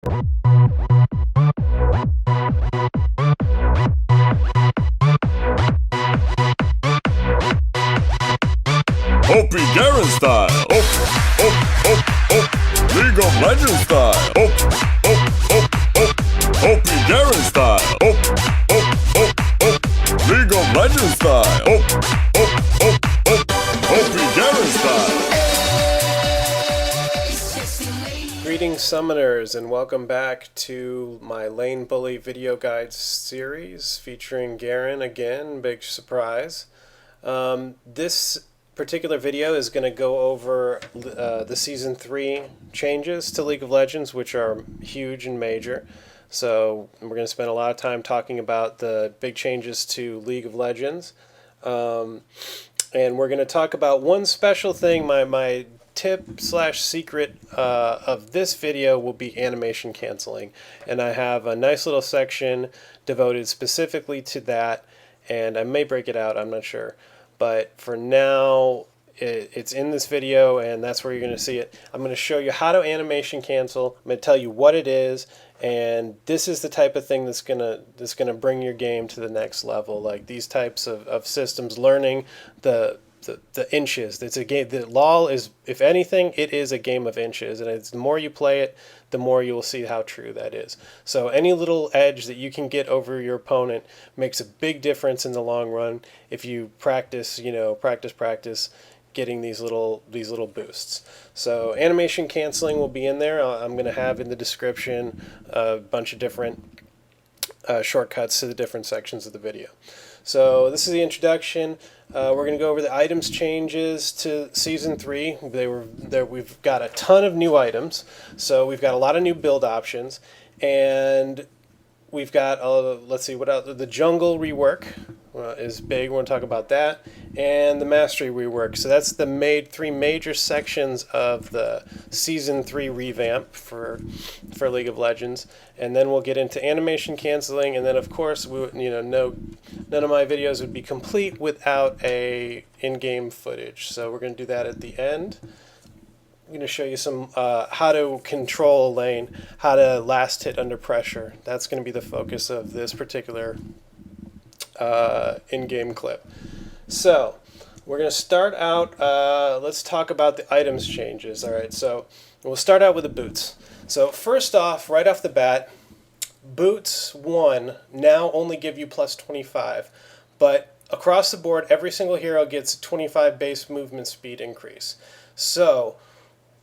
Garen style. League of Legends style. Garen style. League of Legends style. Garen style. Greetings, summoners, and welcome back to my Lane Bully video guide series featuring Garen again. Big surprise. This particular video is going to go over the Season 3 changes to League of Legends, which are huge and major. So we're going to spend a lot of time talking about the big changes to League of Legends. And we're going to talk about one special thing. My tip/secret of this video will be animation canceling. And I have a nice little section devoted specifically to that. And I may break it out, I'm not sure. But for now, it's in this video, and that's where you're going to see it. I'm going to show you how to animation cancel. I'm going to tell you what it is, and this is the type of thing that's going to bring your game to the next level. Like these types of systems, learning the inches. It's a game. The LoL is, if anything, it is a game of inches, and the more you play it, the more you will see how true that is. So any little edge that you can get over your opponent makes a big difference in the long run if you practice, practice getting these little boosts. So animation canceling will be in there. I'm going to have in the description a bunch of different shortcuts to the different sections of the video. So this is the introduction. We're going to go over the items changes to Season 3. We've got a ton of new items. So we've got a lot of new build options. And we've got, let's see, what else? The jungle rework is big. We're going to talk about that. And the Mastery rework. So that's the three major sections of the Season 3 revamp for League of Legends. And then we'll get into animation canceling. And then, of course, none of my videos would be complete without a in-game footage. So we're going to do that at the end. I'm going to show you some how to control a lane, how to last hit under pressure. That's going to be the focus of this particular in-game clip. So we're going to start out, let's talk about the items changes. All right, so we'll start out with the boots. So first off, right off the bat, boots 1 now only give you plus 25, but across the board, every single hero gets a 25 base movement speed increase. So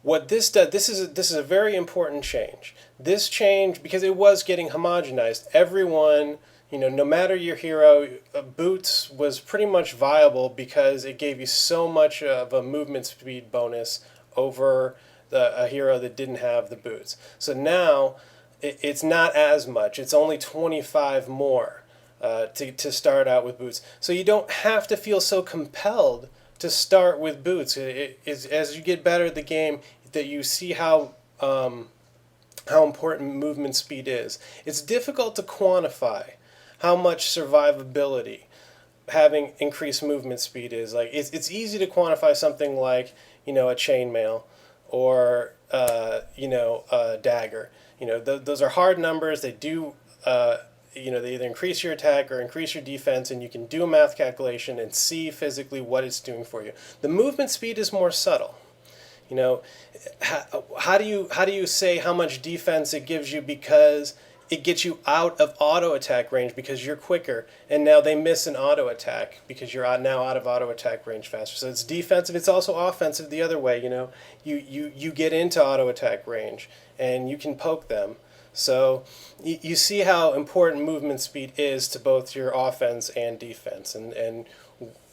what this does, this is a very important change. This change, because it was getting homogenized, everyone, no matter your hero, boots was pretty much viable because it gave you so much of a movement speed bonus over a hero that didn't have the boots. So now it's not as much. It's only 25 more to start out with boots. So you don't have to feel so compelled to start with boots. As you get better at the game, that you see how important movement speed is. It's difficult to quantify how much survivability having increased movement speed is. Like it's easy to quantify something like a chainmail or a dagger. Those are hard numbers. They do they either increase your attack or increase your defense, and you can do a math calculation and see physically what it's doing for you. The movement speed is more subtle. How do you say how much defense it gives you because it gets you out of auto attack range because you're quicker, and now they miss an auto attack because you're now out of auto attack range faster. So it's defensive. It's also offensive the other way. You get into auto attack range and you can poke them. So you see how important movement speed is to both your offense and defense. And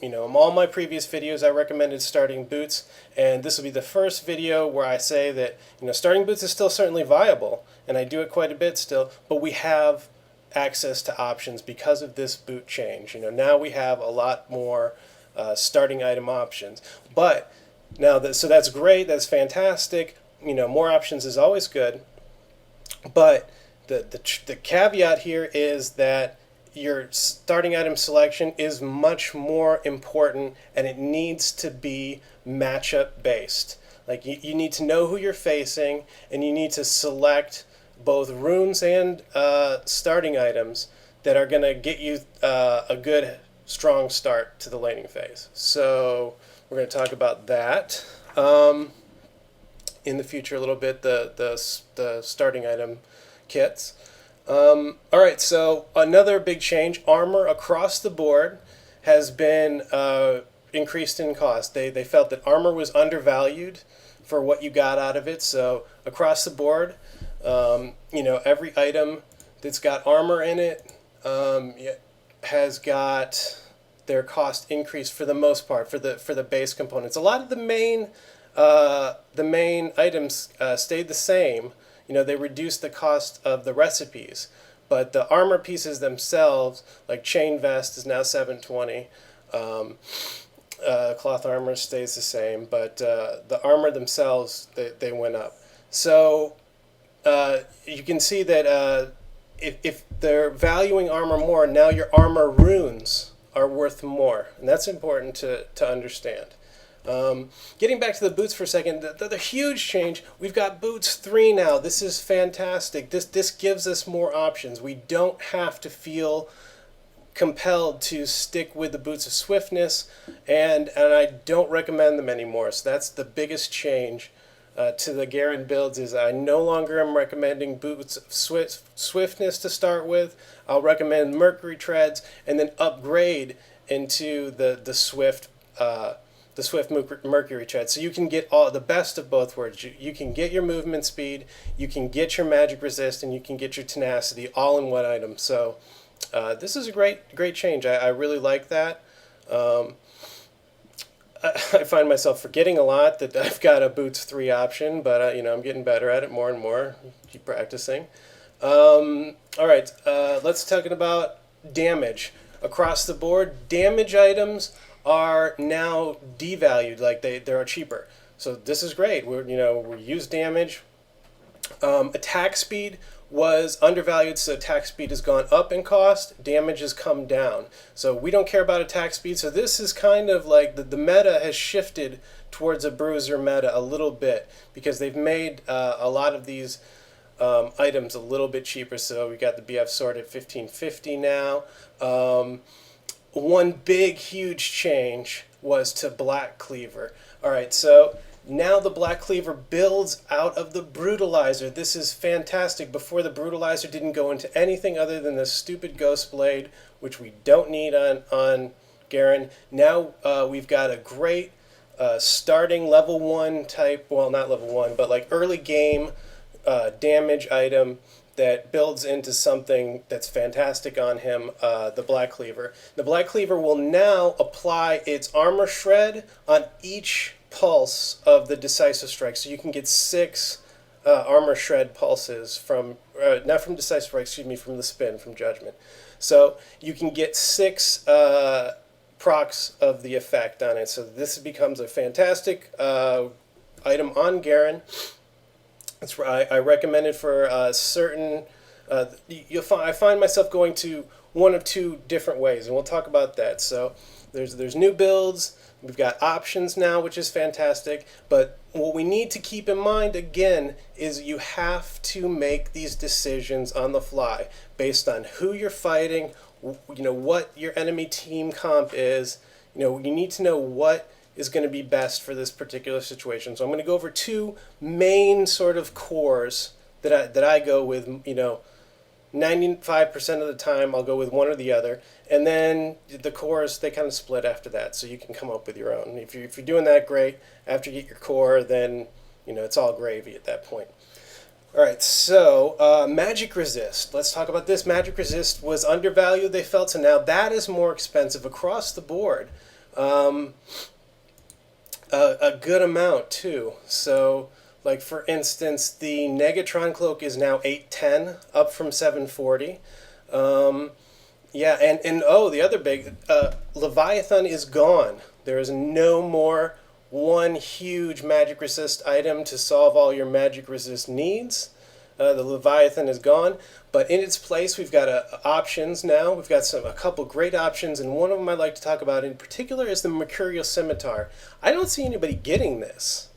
in all my previous videos, I recommended starting boots, and this will be the first video where I say that starting boots is still certainly viable, and I do it quite a bit still, but we have access to options because of this boot change. Now we have a lot more starting item options. But now so that's great, that's fantastic. More options is always good. But the caveat here is that your starting item selection is much more important, and it needs to be matchup based. Like you need to know who you're facing, and you need to select both runes and starting items that are going to get you a good, strong start to the laning phase. So we're going to talk about that in the future a little bit, the starting item kits. All right, so another big change, armor across the board has been increased in cost. They felt that armor was undervalued for what you got out of it. So across the board, every item that's got armor in it has got their cost increased for the most part for the base components. A lot of the main items stayed the same. They reduced the cost of the recipes, but the armor pieces themselves, like chain vest, is now 720. Cloth armor stays the same, but the armor themselves, they went up. So you can see that if they're valuing armor more, now your armor runes are worth more, and that's important to understand. Getting back to the boots for a second, the huge change, we've got boots 3 now. This is fantastic. This gives us more options. We don't have to feel compelled to stick with the boots of swiftness, and I don't recommend them anymore. So that's the biggest change to the Garen builds, is I no longer am recommending boots of swiftness to start with. I'll recommend Mercury treads and then upgrade into the swift Mercury tread, so you can get all the best of both worlds. You can get your movement speed, you can get your magic resist, and you can get your tenacity all in one item. So this is a great change. I really like that. I find myself forgetting a lot that I've got a boots 3 option, but I'm getting better at it more and more. Keep practicing. All right, let's talk about damage across the board. Damage items are now devalued, like they are cheaper. So this is great. We use damage. Attack speed was undervalued, so attack speed has gone up in cost. Damage has come down. So we don't care about attack speed. So this is kind of like the meta has shifted towards a bruiser meta a little bit, because they've made a lot of these items a little bit cheaper. So we got the BF sword at 1550 now. One big, huge change was to Black Cleaver. All right, so now the Black Cleaver builds out of the Brutalizer. This is fantastic. Before, the Brutalizer didn't go into anything other than the stupid Ghost Blade, which we don't need on Garen. Now we've got a great starting level 1 type, well, not level 1, but like early game damage item that builds into something that's fantastic on him, the Black Cleaver. The Black Cleaver will now apply its armor shred on each pulse of the decisive strike. So you can get 6 armor shred pulses from, not from decisive strike, excuse me, from the spin, from judgment. So you can get 6 procs of the effect on it. So this becomes a fantastic item on Garen. I recommend it for certain. I find myself going to one of 2 different ways, and we'll talk about that. So there's new builds. We've got options now, which is fantastic. But what we need to keep in mind again is you have to make these decisions on the fly based on who you're fighting. What your enemy team comp is. You need to know what is going to be best for this particular situation. So I'm going to go over 2 main sort of cores that I go with. 95% of the time I'll go with one or the other, and then the cores, they kind of split after that. So you can come up with your own. If you're doing that, great. After you get your core, then it's all gravy at that point. All right, so magic resist. Let's talk about this. Magic resist was undervalued, they felt, so now that is more expensive across the board. A good amount too. So, like for instance, the Negatron cloak is now 810, up from 740. The other big Leviathan is gone. There is no more one huge magic resist item to solve all your magic resist needs. The Leviathan is gone, but in its place we've got options now. We've got a couple great options, and one of them I'd like to talk about in particular is the Mercurial Scimitar. I don't see anybody getting this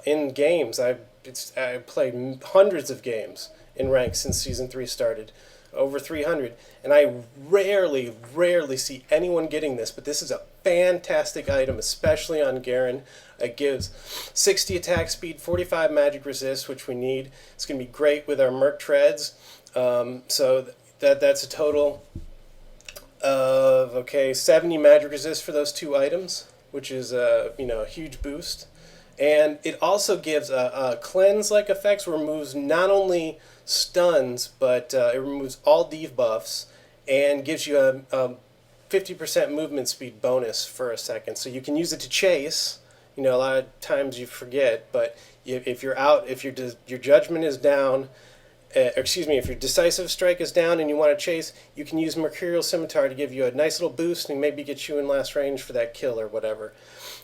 in games. I've played hundreds of games, in rank since Season 3 started. Over 300. And I rarely see anyone getting this, but this is a fantastic item, especially on Garen. It gives 60 attack speed, 45 magic resist, which we need. It's going to be great with our Merc Treads. So that's a total of, 70 magic resist for those two items, which is a huge boost. And it also gives a cleanse-like effects, removes not only stuns, but it removes all debuffs and gives you a 50% movement speed bonus for a second. So you can use it to chase. A lot of times you forget, but if you're out, if your judgment is down, if your decisive strike is down and you want to chase, you can use Mercurial Scimitar to give you a nice little boost and maybe get you in last range for that kill or whatever.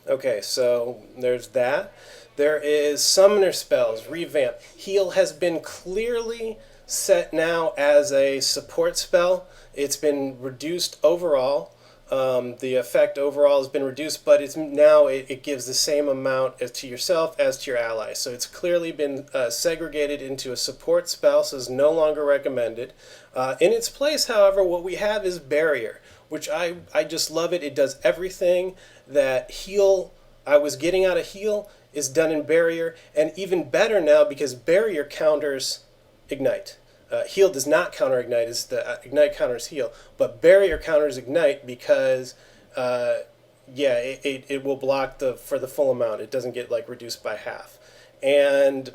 Okay, so there's that. There is Summoner Spells, Revamp. Heal has been clearly set now as a support spell. It's been reduced overall. The effect overall has been reduced, but it gives the same amount to yourself as to your ally. So it's clearly been segregated into a support spell, so it's no longer recommended. In its place, however, what we have is Barrier, which I just love it. It does everything that Heal I was getting out of Heal is done in Barrier, and even better now because Barrier counters Ignite. Heal does not counter Ignite, Ignite counters Heal, but Barrier counters Ignite because it will block for the full amount. It doesn't get reduced by half. And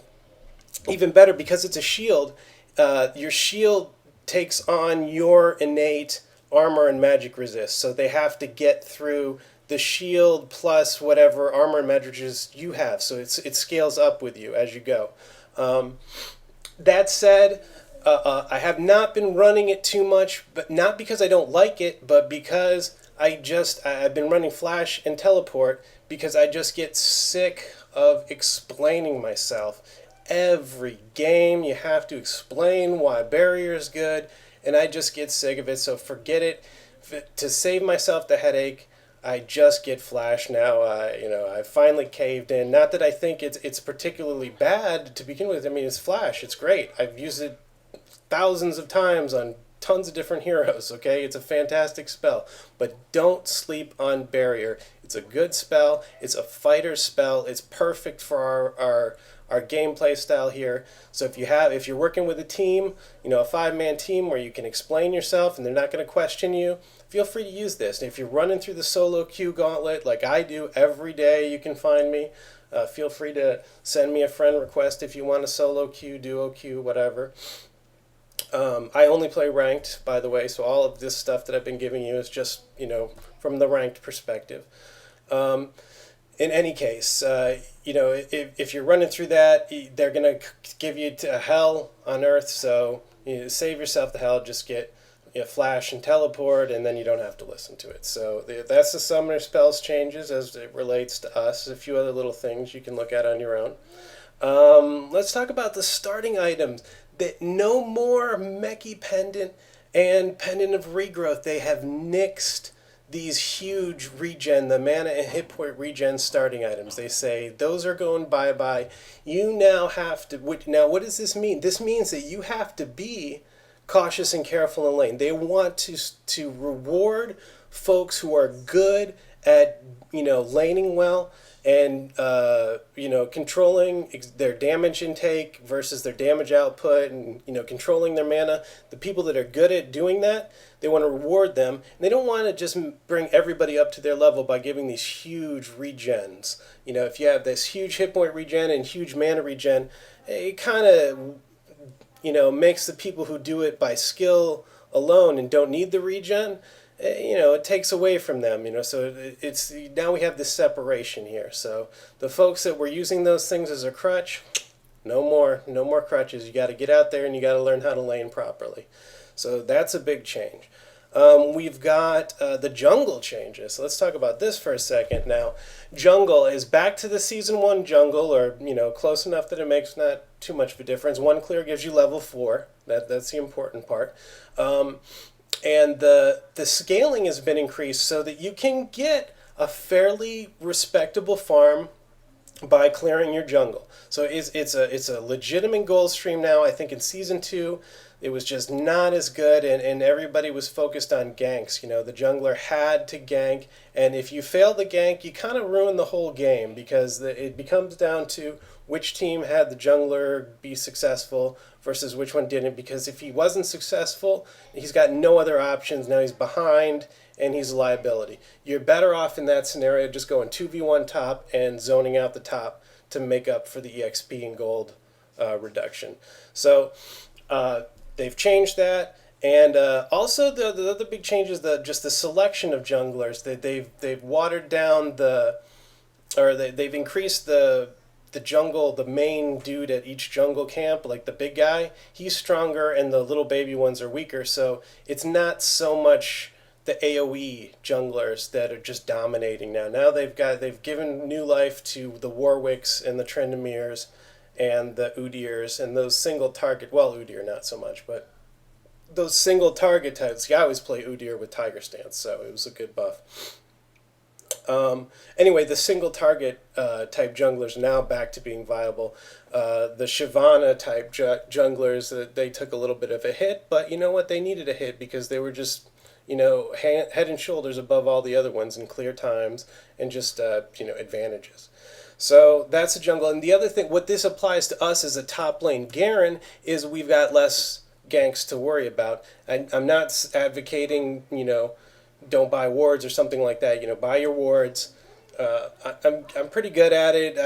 even better, because it's a shield, your shield takes on your innate armor and magic resist, so they have to get through the shield plus whatever armor and magic resist you have, so it scales up with you as you go. That said, I have not been running it too much, but not because I don't like it, but because I've been running Flash and Teleport because I just get sick of explaining myself. Every game you have to explain why Barrier is good, and I just get sick of it, so forget it. To save myself the headache, I just get Flash now. I finally caved in. Not that I think it's particularly bad to begin with. I mean, it's Flash. It's great. I've used it thousands of times on tons of different heroes, okay? It's a fantastic spell. But don't sleep on Barrier. It's a good spell. It's a fighter spell. It's perfect for our gameplay style here. So if you're working with a team, a 5-man team where you can explain yourself and they're not going to question you, feel free to use this. And if you're running through the solo queue gauntlet like I do every day, you can find me. Feel free to send me a friend request if you want a solo queue, duo queue, whatever. I only play ranked, by the way, so all of this stuff that I've been giving you is just, from the ranked perspective. In any case, if you're running through that, they're going to give you to hell on Earth, so save yourself the hell, just get Flash and Teleport, and then you don't have to listen to it. So that's the Summoner Spells changes as it relates to us. There's a few other little things you can look at on your own. Let's talk about the starting items. No more Mechie Pendant and Pendant of Regrowth. They have nixed these huge regen, the mana and hit point regen starting items. They say those are going bye-bye. You now have to... Now, what does this mean? This means that you have to be cautious and careful in lane. They want to reward folks who are good at, laning well and, controlling their damage intake versus their damage output and, controlling their mana. The people that are good at doing that, they want to reward them. And they don't want to just bring everybody up to their level by giving these huge regens. If you have this huge hit point regen and huge mana regen, it kind of, makes the people who do it by skill alone and don't need the regen, it takes away from them, so it's now we have this separation here. So the folks that were using those things as a crutch, no more crutches. You got to get out there and you got to learn how to lane properly. So that's a big change. We've got the jungle changes. So let's talk about this for a second. Now, jungle is back to the Season 1 jungle, or, close enough that it makes not too much of a difference. 1 clear gives you level 4. That's the important part. And the scaling has been increased so that you can get a fairly respectable farm by clearing your jungle. So it's a legitimate goal stream now. I think in Season 2, it was just not as good, and everybody was focused on ganks. The jungler had to gank, and if you fail the gank, you kind of ruin the whole game, because it becomes down to which team had the jungler be successful versus which one didn't, because if he wasn't successful, he's got no other options. Now he's behind, and he's a liability. You're better off in that scenario just going 2v1 top and zoning out the top to make up for the EXP and gold reduction. So they've changed that. And also the other big change is just the selection of junglers. They've watered down they've increased the jungle, the main dude at each jungle camp, like the big guy, he's stronger and the little baby ones are weaker. So it's not so much the AoE junglers that are just dominating now. Now they've given new life to the Warwicks and the Trendemirs and the Udyrs and those single target, well, Udyr not so much, but those single target types. I always play Udyr with Tiger Stance, so it was a good buff. Anyway, the single target type junglers are now back to being viable. The Shyvana type junglers, they took a little bit of a hit, but you know what? They needed a hit because they were just head and shoulders above all the other ones in clear times and just, advantages. So that's a jungle. And the other thing, what this applies to us as a top lane Garen is we've got less ganks to worry about. I'm not advocating, don't buy wards or something like that. Buy your wards. I'm pretty good at it.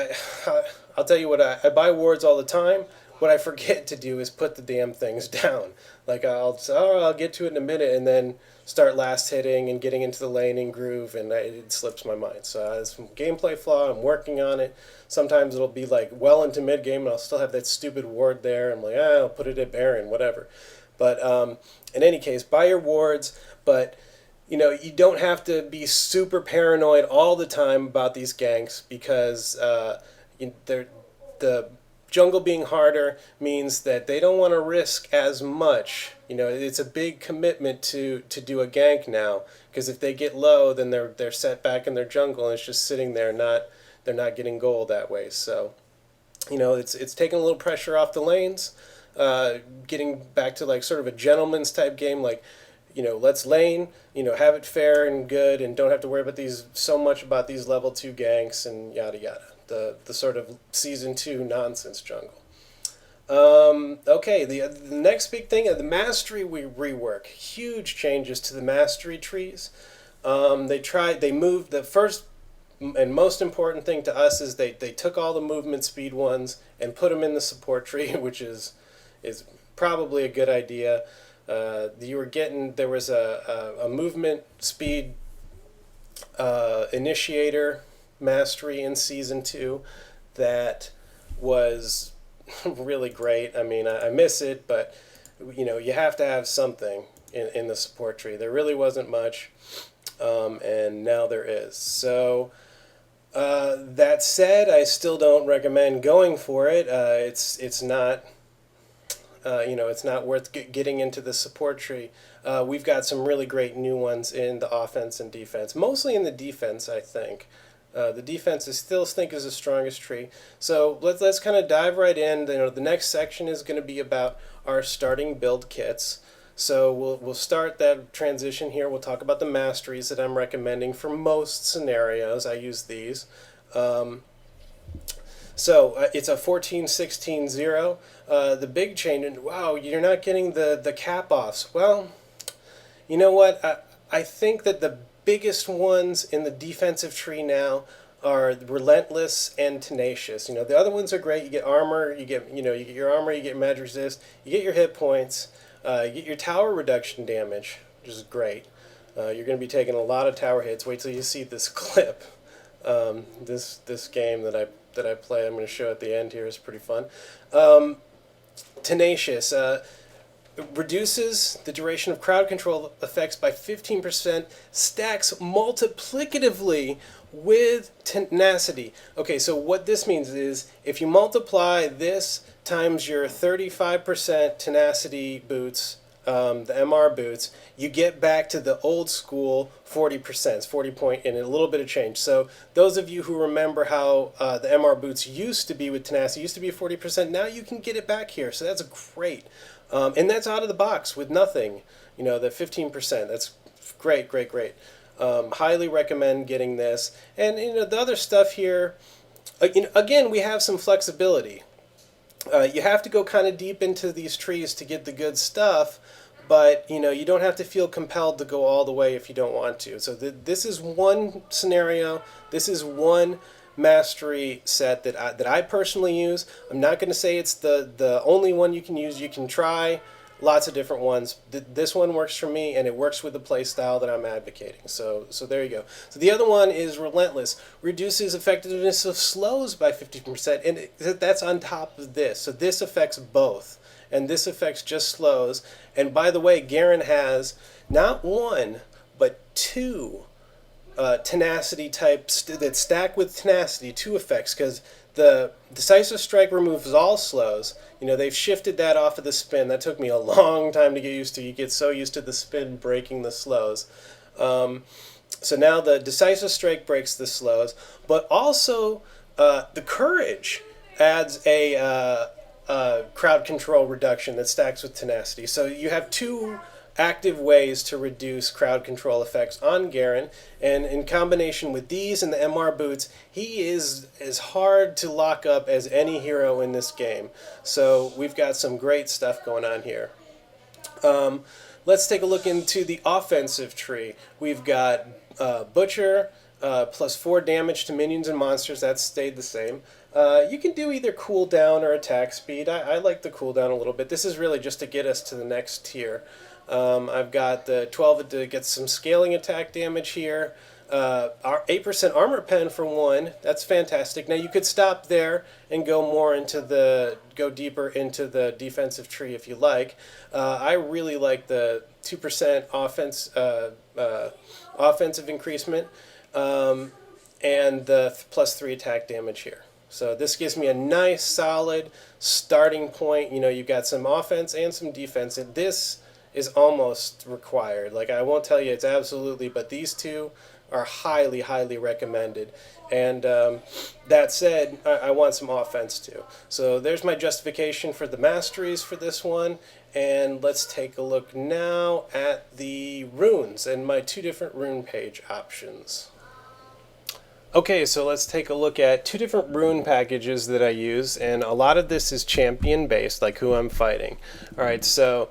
I'll tell you what, I buy wards all the time. What I forget to do is put the damn things down. Like I'll get to it in a minute and then start last hitting and getting into the laning groove, and it slips my mind. So it's a gameplay flaw. I'm working on it. Sometimes it'll be like well into mid game and I'll still have that stupid ward there. I'm like, I'll put it at Baron, whatever. But in any case, buy your wards, but you don't have to be super paranoid all the time about these ganks, because the jungle being harder means that they don't want to risk as much. It's a big commitment to do a gank now, because if they get low, then they're set back in their jungle and it's just sitting there. They're not getting gold that way. So, it's taking a little pressure off the lanes, getting back to like sort of a gentleman's type game, like. Let's lane, have it fair and good, and don't have to worry about so much about these level 2 ganks and yada yada. The sort of Season 2 nonsense jungle. Okay, the next big thing, the Mastery rework. Huge changes to the Mastery trees. They moved the first and most important thing to us is they took all the movement speed ones and put them in the support tree, which is probably a good idea. There was a movement speed initiator mastery in Season 2 that was really great. I mean, I miss it, but you have to have something in the support tree. There really wasn't much, and now there is. So that said, I still don't recommend going for it. It's not. It's not worth getting into the support tree. We've got some really great new ones in the offense and defense, mostly in the defense, I think. The defense is the strongest tree. So let's kind of dive right in. The next section is going to be about our starting build kits. So we'll start that transition here. We'll talk about the masteries that I'm recommending for most scenarios. I use these. So it's a 14-16-0. The big change, and wow, you're not getting the cap-offs. Well, you know what? I think that the biggest ones in the defensive tree now are Relentless and Tenacious. The other ones are great. You get armor, you get your armor, you get mag resist, you get your hit points, you get your tower reduction damage, which is great. You're going to be taking a lot of tower hits. Wait till you see this clip. This game that I play, I'm going to show at the end here, is pretty fun. Tenacious reduces the duration of crowd control effects by 15%, stacks multiplicatively with tenacity. Okay, so what this means is if you multiply this times your 35% tenacity boots, the MR boots, you get back to the old school 40%, 40 point, and a little bit of change. So those of you who remember how the MR boots used to be with tenacity, used to be 40%, now you can get it back here. So that's great. And that's out of the box with nothing, the 15%. That's great, great, great. Highly recommend getting this. And, the other stuff here, again, we have some flexibility. You have to go kind of deep into these trees to get the good stuff, but you don't have to feel compelled to go all the way if you don't want to. So this is one scenario. This is one mastery set that I personally use. I'm not going to say it's the only one you can use. You can try lots of different ones. This one works for me, and it works with the play style that I'm advocating. So there you go. So the other one is Relentless. Reduces effectiveness of slows by 50%, and that's on top of this. So this affects both, and this affects just slows. And by the way, Garen has not one, but two tenacity types that stack with tenacity, two effects, because the Decisive Strike removes all slows. They've shifted that off of the spin. That took me a long time to get used to. You get so used to the spin breaking the slows. So now the Decisive Strike breaks the slows, but also the Courage adds a crowd control reduction that stacks with tenacity. So you have two active ways to reduce crowd control effects on Garen, and in combination with these and the MR boots, he is as hard to lock up as any hero in this game. So we've got some great stuff going on here. Let's take a look into the offensive tree. We've got Butcher, plus 4 damage to minions and monsters. That's stayed the same. You can do either cooldown or attack speed. I like the cooldown a little bit. This is really just to get us to the next tier. I've got the 12 to get some scaling attack damage here. 8% armor pen for 1. That's fantastic. Now you could stop there and go deeper into the defensive tree if you like. I really like the 2% offensive increasement and the plus 3 attack damage here. So this gives me a nice solid starting point. You've got some offense and some defense, and this is almost required. Like, I won't tell you it's absolutely, but these two are highly, highly recommended. And that said, I want some offense too. So there's my justification for the Masteries for this one. And let's take a look now at the runes and my 2 different rune page options. Okay, so let's take a look at 2 different rune packages that I use, and a lot of this is champion based, like who I'm fighting. Alright, so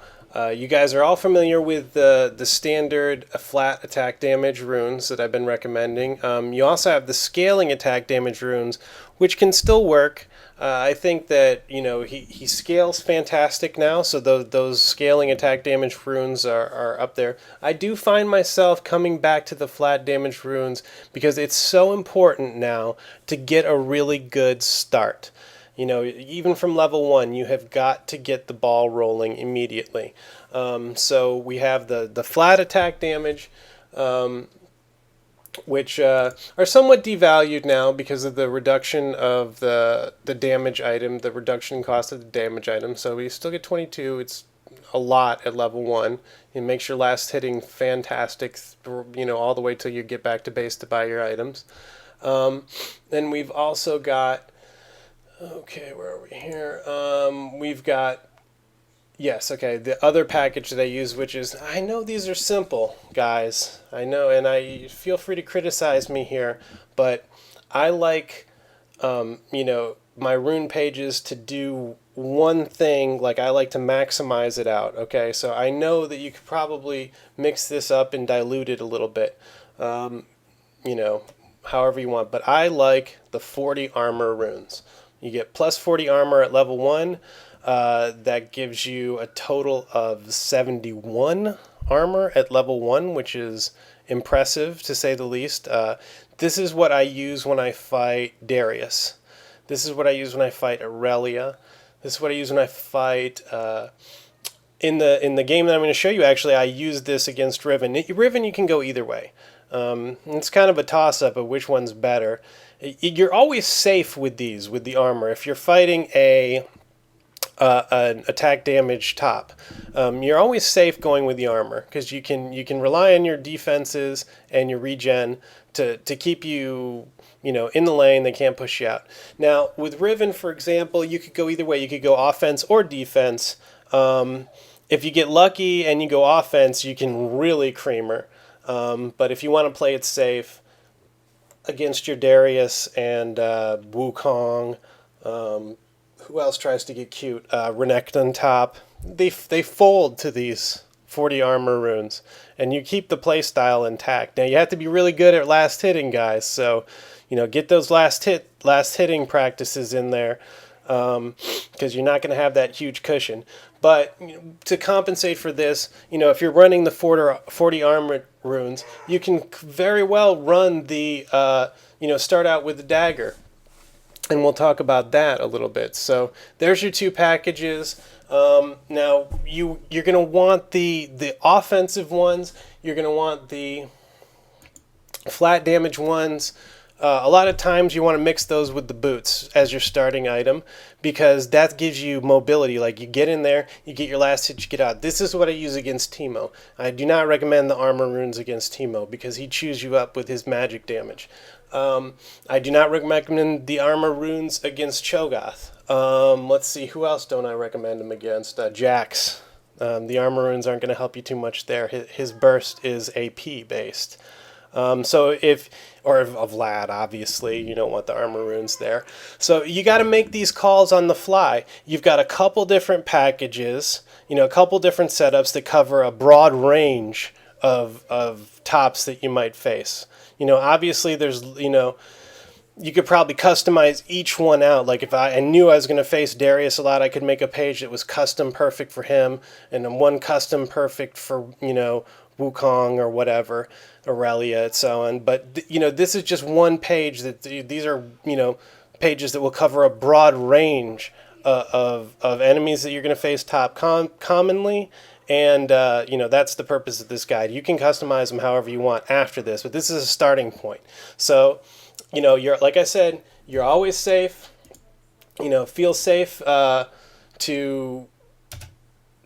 you guys are all familiar with the standard flat attack damage runes that I've been recommending. You also have the scaling attack damage runes, which can still work. I think that he scales fantastic now, so those scaling attack damage runes are up there. I do find myself coming back to the flat damage runes because it's so important now to get a really good start. Even from level 1, you have got to get the ball rolling immediately. So we have the flat attack damage, which are somewhat devalued now because of the reduction of the damage item, the reduction cost of the damage item. So we still get 22. It's a lot at level 1. It makes your last hitting fantastic, all the way till you get back to base to buy your items. Then we've also got... Okay, where are we here? We've got, the other package that I use, which is, I know these are simple, guys. I know, and I feel free to criticize me here, but I like, my rune pages to do one thing. Like, I like to maximize it out, okay? So I know that you could probably mix this up and dilute it a little bit, however you want, but I like the 40 armor runes. You get plus 40 armor at level 1. That gives you a total of 71 armor at level 1, which is impressive to say the least. This is what I use when I fight Darius. This is what I use when I fight Aurelia. This is what I use when I fight... In the game that I'm going to show you, actually, I use this against Riven. Riven, you can go either way. It's kind of a toss-up of which one's better. You're always safe with these, with the armor. If you're fighting a an attack damage top. You're always safe going with the armor because you can rely on your defenses and your regen to keep you in the lane. They can't push you out. Now with Riven, for example, you could go either way. You could go offense or defense. If you get lucky and you go offense, you can really cream her. But if you want to play it safe against your Darius and Wukong, who else tries to get cute? Renekton top. They fold to these 40 armor runes, and you keep the playstyle intact. Now you have to be really good at last hitting, guys. So, get those last hitting practices in there, because you're not going to have that huge cushion. But to compensate for this, if you're running the 40 armor runes, you can very well run the start out with the dagger. And we'll talk about that a little bit. So there's your two packages. Now you're going to want the offensive ones. You're going to want the flat damage ones. A lot of times you want to mix those with the boots as your starting item because that gives you mobility. Like you get in there, you get your last hit, you get out. This is what I use against Teemo. I do not recommend the armor runes against Teemo because he chews you up with his magic damage. I do not recommend the armor runes against Cho'Gath. Let's see, who else don't I recommend him against? Jax. The armor runes aren't going to help you too much there. His burst is AP based. Of Vlad, obviously, you don't want the armor runes there. So you got to make these calls on the fly. You've got a couple different packages, a couple different setups that cover a broad range of tops that you might face. Obviously there's, you could probably customize each one out. Like if I knew I was going to face Darius a lot, I could make a page that was custom perfect for him and then one custom perfect for, Wukong or whatever, Aurelia and so on. But, this is just one page that these are, pages that will cover a broad range of enemies that you're going to face top commonly. And, that's the purpose of this guide. You can customize them however you want after this, but this is a starting point. So, you're, like I said, you're always safe, feel safe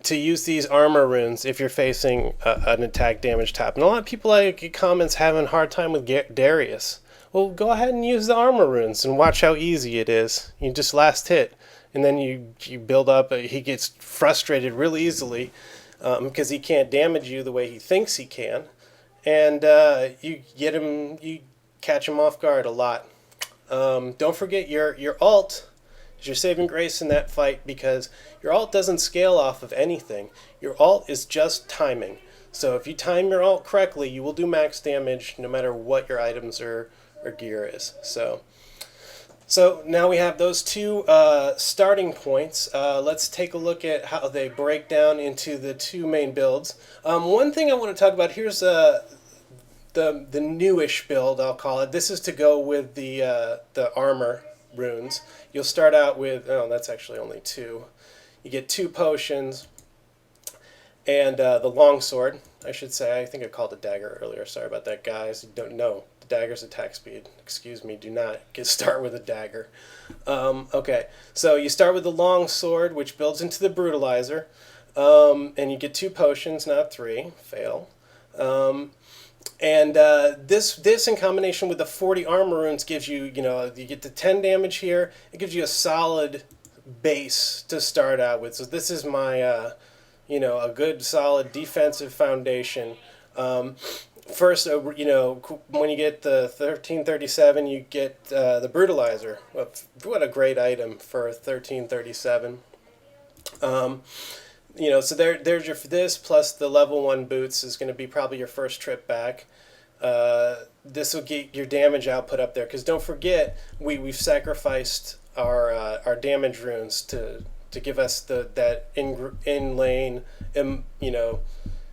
to use these armor runes if you're facing an attack damage top. And a lot of people get comments having a hard time with Darius. Well, go ahead and use the armor runes and watch how easy it is. You just last hit, and then you build up. He gets frustrated real easily because he can't damage you the way he thinks he can. And you catch him off guard a lot. Don't forget your ult is your saving grace in that fight because your ult doesn't scale off of anything. Your ult is just timing. So if you time your ult correctly, you will do max damage no matter what your items or gear is. So now we have those two starting points. Let's take a look at how they break down into the two main builds. One thing I want to talk about, here's the newish build, I'll call it. This is to go with the armor runes. You'll start out with, that's actually only two. You get 2 potions and the longsword, I should say. I think I called it dagger earlier. Sorry about that, guys. You don't know. The dagger's attack speed. Excuse me, do not start with a dagger. Okay, so you start with the longsword, which builds into the brutalizer. And you get 2 potions, not 3. Fail. And this in combination with the 40 armor runes gives you, you get the 10 damage here. It gives you a solid base to start out with. So this is my, a good solid defensive foundation. First, when you get the 1337, you get the brutalizer. What a great item for 1337. So there's this plus the level 1 boots is going to be probably your first trip back. This will get your damage output up there because don't forget we've sacrificed our damage runes to give us that in lane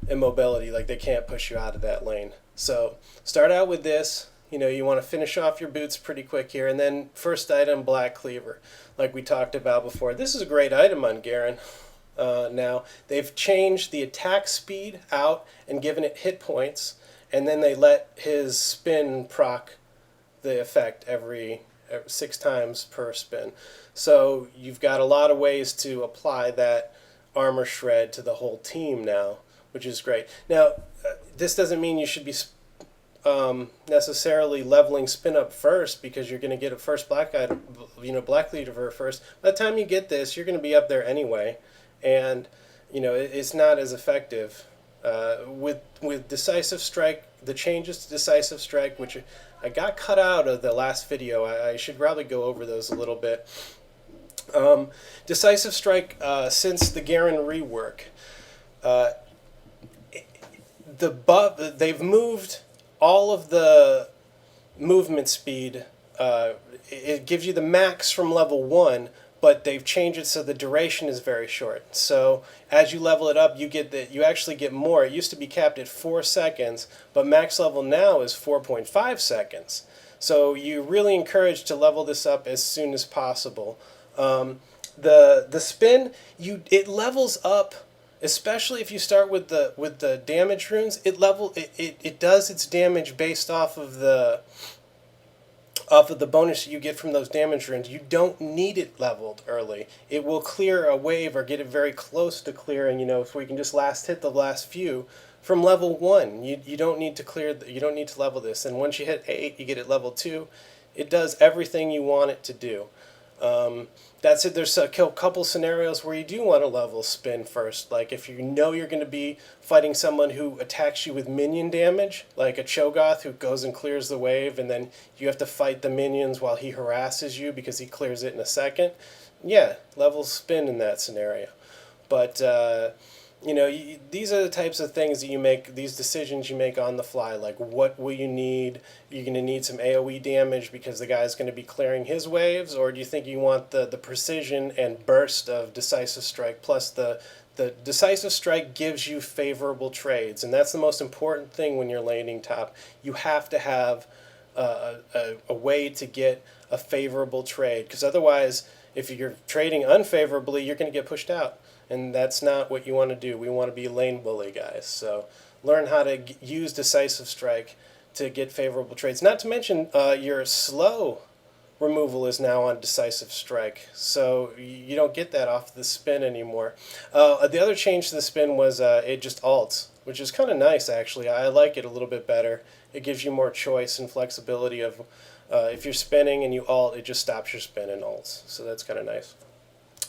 immobility, like they can't push you out of that lane. So start out with this. You want to finish off your boots pretty quick here, and then first item, Black Cleaver, like we talked about before. This is a great item on Garen. Now they've changed the attack speed out and given it hit points, and then they let his spin proc the effect every 6 times per spin. So you've got a lot of ways to apply that armor shred to the whole team now, which is great. Now, this doesn't mean you should be necessarily leveling spin up first, because you're going to get a first black leader first. By the time you get this, you're going to be up there anyway, and it's not as effective. With decisive strike, the changes to decisive strike, which I got cut out of the last video, I should probably go over those a little bit. Decisive strike, since the Garen rework, they've moved all of the movement speed. It gives you the max from level 1, but they've changed it so the duration is very short. So as you level it up, you actually get more. It used to be capped at 4 seconds, but max level now is 4.5 seconds. So you're really encouraged to level this up as soon as possible. The spin, it levels up, especially if you start with the damage runes. It does its damage based off of the bonus you get from those damage runes. You don't need it leveled early. It will clear a wave or get it very close to clearing, if we can just hit the last few from level 1. You don't need to you don't need to level this. And once you hit 8, you get it level 2. It does everything you want it to do. That's it. There's a couple scenarios where you do want to level spin first. Like if you know you're going to be fighting someone who attacks you with minion damage, like a Cho'Gath who goes and clears the wave, and then you have to fight the minions while he harasses you because he clears it in a second. Yeah, level spin in that scenario. But these are the types of things that you make, these decisions you make on the fly. Like, what will you need? You're going to need some AoE damage because the guy's going to be clearing his waves, or do you think you want the precision and burst of Decisive Strike? Plus, the Decisive Strike gives you favorable trades, and that's the most important thing when you're laning top. You have to have a way to get a favorable trade, because otherwise, if you're trading unfavorably, you're going to get pushed out. And that's not what you want to do. We want to be lane bully guys. So learn how to use Decisive Strike to get favorable trades. Not to mention your slow removal is now on Decisive Strike. So you don't get that off the spin anymore. The other change to the spin was it just alts, which is kind of nice actually. I like it a little bit better. It gives you more choice and flexibility of if you're spinning and you alt, it just stops your spin and alts. So that's kind of nice.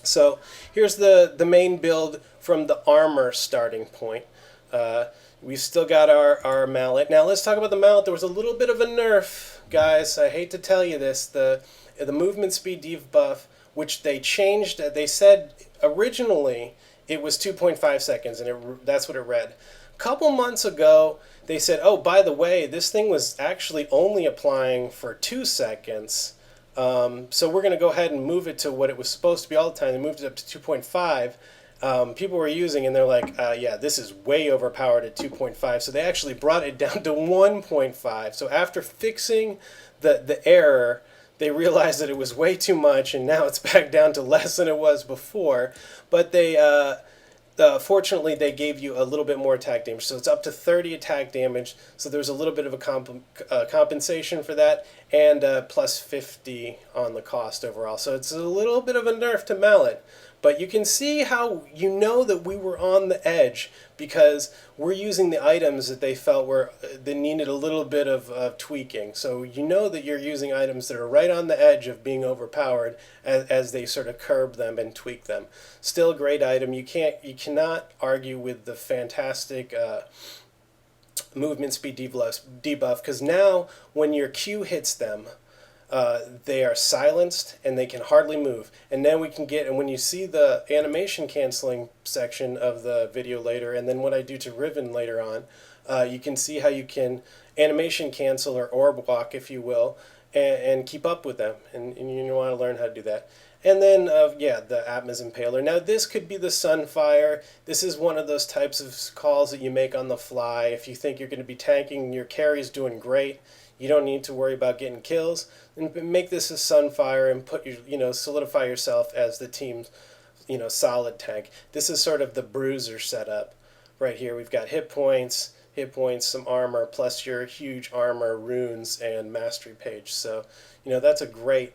So here's the main build from the armor starting point. We've still got our mallet. Now let's talk about the mallet. There was a little bit of a nerf, guys. I hate to tell you this. The movement speed debuff, which they changed. They said originally it was 2.5 seconds, and that's what it read. A couple months ago, they said, oh, by the way, this thing was actually only applying for 2 seconds. So we're going to go ahead and move it to what it was supposed to be all the time. They moved it up to 2.5. People were using, and they're like, yeah, this is way overpowered at 2.5. So they actually brought it down to 1.5. So after fixing the error, they realized that it was way too much, and now it's back down to less than it was before. But fortunately, they gave you a little bit more attack damage, so it's up to 30 attack damage. So there's a little bit of a compensation for that, and plus 50 on the cost overall. So it's a little bit of a nerf to Mallet, but you can see how you know that we were on the edge because we're using the items that they felt that needed a little bit of tweaking. So you know that you're using items that are right on the edge of being overpowered as they sort of curb them and tweak them. Still a great item. You cannot argue with the fantastic movement speed debuff, because now when your Q hits them, they are silenced and they can hardly move. And then when you see the animation canceling section of the video later, and then what I do to Riven later on, you can see how you can animation cancel or orb walk, if you will, and keep up with them. And you want to learn how to do that. And then, the Atma's Impaler. Now, this could be the Sunfire. This is one of those types of calls that you make on the fly. If you think you're going to be tanking, your carry's doing great, you don't need to worry about getting kills. And make this a Sunfire and put solidify yourself as the team's, solid tank. This is sort of the bruiser setup right here. We've got hit points. hit points, some armor, plus your huge armor, runes, and mastery page. So, that's a great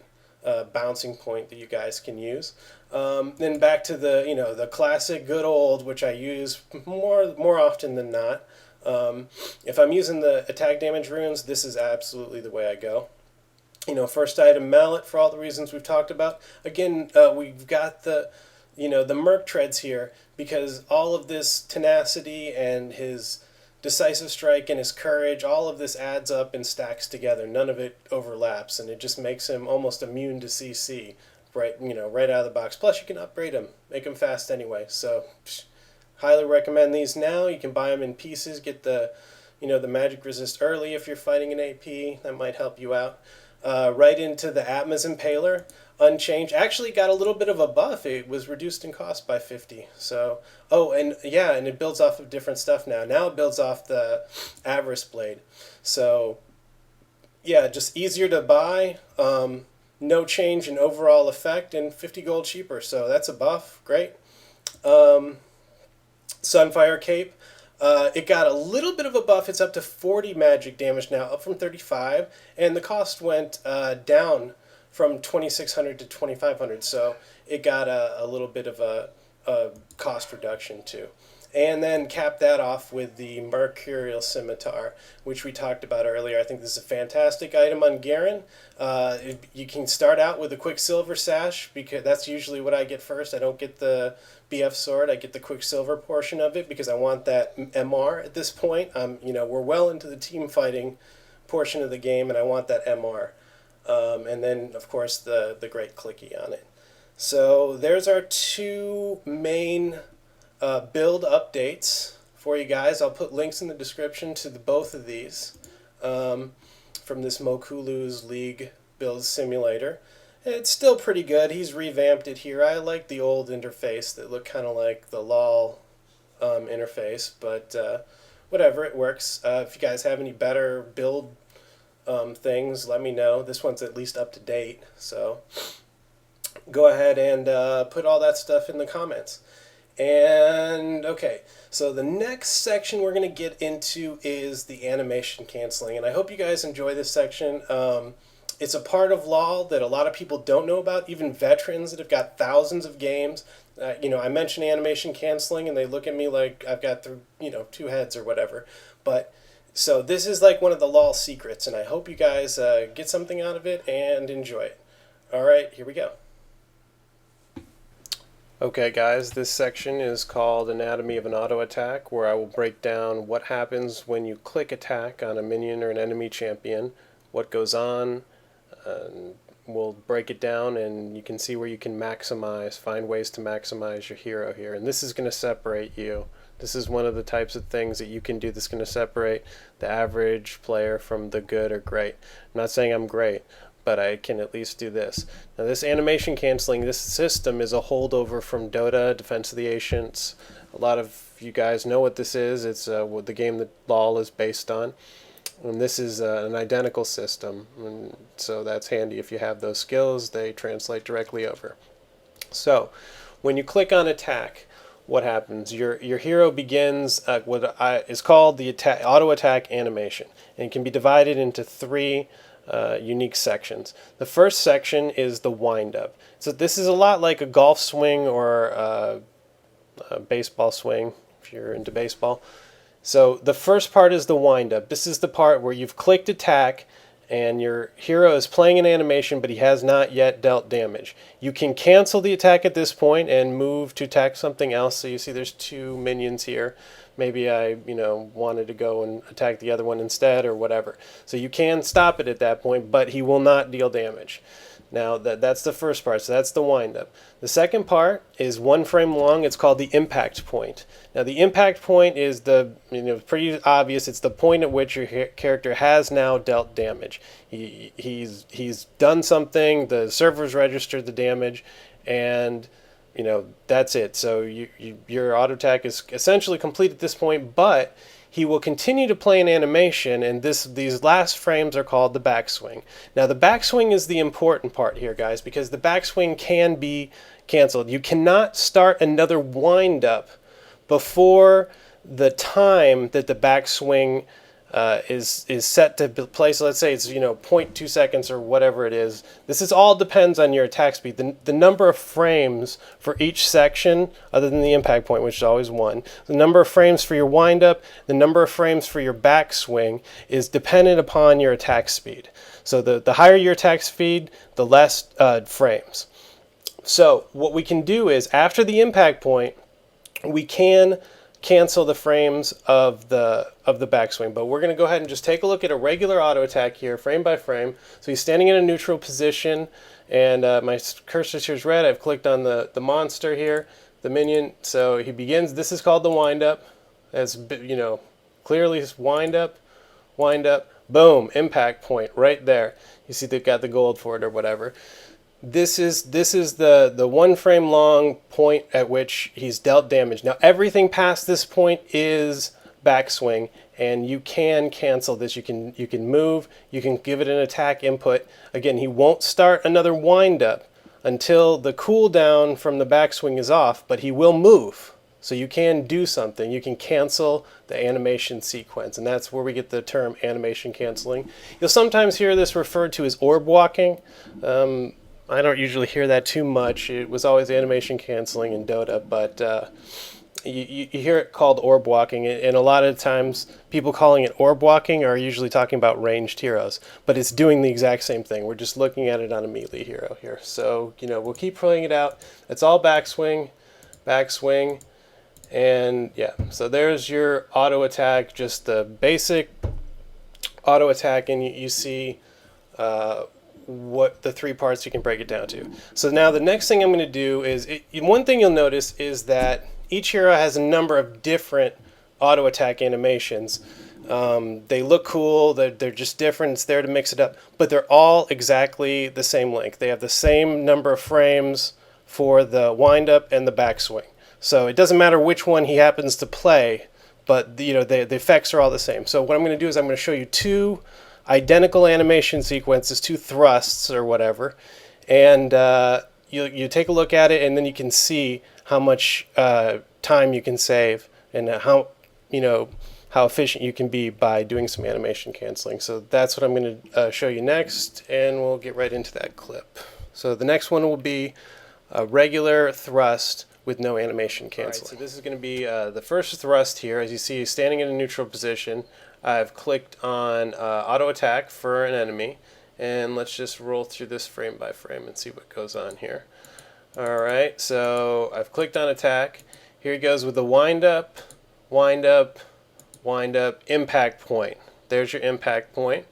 bouncing point that you guys can use. Then back to the classic good old, which I use more often than not. If I'm using the attack damage runes, this is absolutely the way I go. First item, mallet, for all the reasons we've talked about. Again, we've got the merc treads here because all of this tenacity and his decisive strike and his courage, all of this adds up and stacks together. None of it overlaps, and it just makes him almost immune to CC right out of the box. Plus, you can upgrade him, make him fast anyway. So, highly recommend these now. You can buy them in pieces. Get the magic resist early if you're fighting an AP. That might help you out. Right into the Atma's Impaler, unchanged. Actually got a little bit of a buff. It was reduced in cost by 50. So, and it builds off of different stuff now. Now it builds off the Avarice Blade. So, yeah, just easier to buy. No change in overall effect, and 50 gold cheaper. So that's a buff. Great. Sunfire Cape. It got a little bit of a buff. It's up to 40 magic damage now, up from 35, and the cost went down from 2,600 to 2,500, so it got a little bit of a cost reduction too. And then cap that off with the Mercurial Scimitar, which we talked about earlier. I think this is a fantastic item on Garen. You can start out with a Quicksilver Sash, because that's usually what I get first. I don't get the BF Sword. I get the Quicksilver portion of it because I want that MR at this point. We're well into the team fighting portion of the game, and I want that MR. And then, of course, the great clicky on it. So there's our two main build updates for you guys. I'll put links in the description to both of these from this Mokulu's League build simulator. It's still pretty good. He's revamped it here. I like the old interface that looked kind of like the LOL interface, but whatever, it works. If you guys have any better build things, let me know. This one's at least up to date, so go ahead and put all that stuff in the comments. And okay, so the next section we're going to get into is the animation canceling, and I hope you guys enjoy this section. It's a part of LoL that a lot of people don't know about, even veterans that have got thousands of games. I mention animation canceling and they look at me like I've got two heads or whatever. But so this is like one of the LoL secrets, and I hope you guys get something out of it and enjoy it. All right, here we go. Okay guys, this section is called Anatomy of an Auto Attack, where I will break down what happens when you click attack on a minion or an enemy champion, what goes on, and we'll break it down, and you can see where you can find ways to maximize your hero here. And this is going to separate you. This is one of the types of things that you can do that's going to separate the average player from the good or great. I'm not saying I'm great, but I can at least do this. Now this animation canceling, this system is a holdover from Dota, Defense of the Ancients. A lot of you guys know what this is. It's what the game that LoL is based on. And this is an identical system, and so that's handy. If you have those skills, they translate directly over. So when you click on attack, what happens? Your hero begins what is called the auto attack animation, and it can be divided into three unique sections. The first section is the wind-up. So this is a lot like a golf swing or a baseball swing, if you're into baseball. So the first part is the wind-up. This is the part where you've clicked attack and your hero is playing an animation, but he has not yet dealt damage. You can cancel the attack at this point and move to attack something else. So you see there's two minions here. Maybe I wanted to go and attack the other one instead or whatever. So you can stop it at that point, but he will not deal damage. Now that's the first part, so that's the wind-up. The second part is 1 frame long. It's called the impact point. Now the impact point is pretty obvious. It's the point at which your character has now dealt damage. He's done something. The server's registered the damage, and that's it. So your auto attack is essentially complete at this point, but he will continue to play an animation, and these last frames are called the backswing. Now the backswing is the important part here, guys, because the backswing can be canceled. You cannot start another wind-up before the time that the backswing is set to play. So let's say it's 0.2 seconds or whatever it is. This is all depends on your attack speed. The number of frames for each section, other than the impact point, which is always 1, the number of frames for your windup, the number of frames for your backswing is dependent upon your attack speed. So the higher your attack speed, the less frames. So what we can do is, after the impact point, we can cancel the frames of the backswing, but we're going to go ahead and just take a look at a regular auto attack here, frame by frame. So he's standing in a neutral position, and my cursor here is red. I've clicked on the monster here, the minion. So he begins. This is called the windup. As clearly wind up, boom, impact point right there. You see they've got the gold for it or whatever. This is the 1 frame long point at which he's dealt damage. Now everything past this point is backswing, and you can cancel this. You can move, you can give it an attack input. Again, he won't start another windup until the cooldown from the backswing is off, but he will move. So you can do something. You can cancel the animation sequence, and that's where we get the term animation canceling. You'll sometimes hear this referred to as orb walking. I don't usually hear that too much. It was always animation canceling in Dota, but you hear it called orb walking, and a lot of times people calling it orb walking are usually talking about ranged heroes, but it's doing the exact same thing. We're just looking at it on a melee hero here. So, we'll keep playing it out. It's all backswing, and yeah, so there's your auto attack, just the basic auto attack, and you see what the 3 parts you can break it down to. So now the next thing I'm going to do is, one thing you'll notice is that each hero has a number of different auto attack animations. They look cool, they're just different, it's there to mix it up, but they're all exactly the same length. They have the same number of frames for the windup and the backswing. So it doesn't matter which one he happens to play, but the effects are all the same. So what I'm going to do is I'm going to show you 2 identical animation sequences, 2 thrusts or whatever, and you take a look at it, and then you can see how much time you can save, and how efficient you can be by doing some animation canceling. So that's what I'm going to show you next, and we'll get right into that clip. So the next one will be a regular thrust with no animation canceling. Right, so this is going to be the first thrust here. As you see, he's standing in a neutral position. I've clicked on auto attack for an enemy, and let's just roll through this frame by frame and see what goes on here. Alright, so I've clicked on attack. Here he goes with the wind up, impact point. There's your impact point.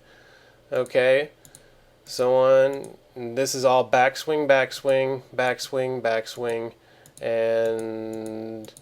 Okay, so on. And this is all backswing, and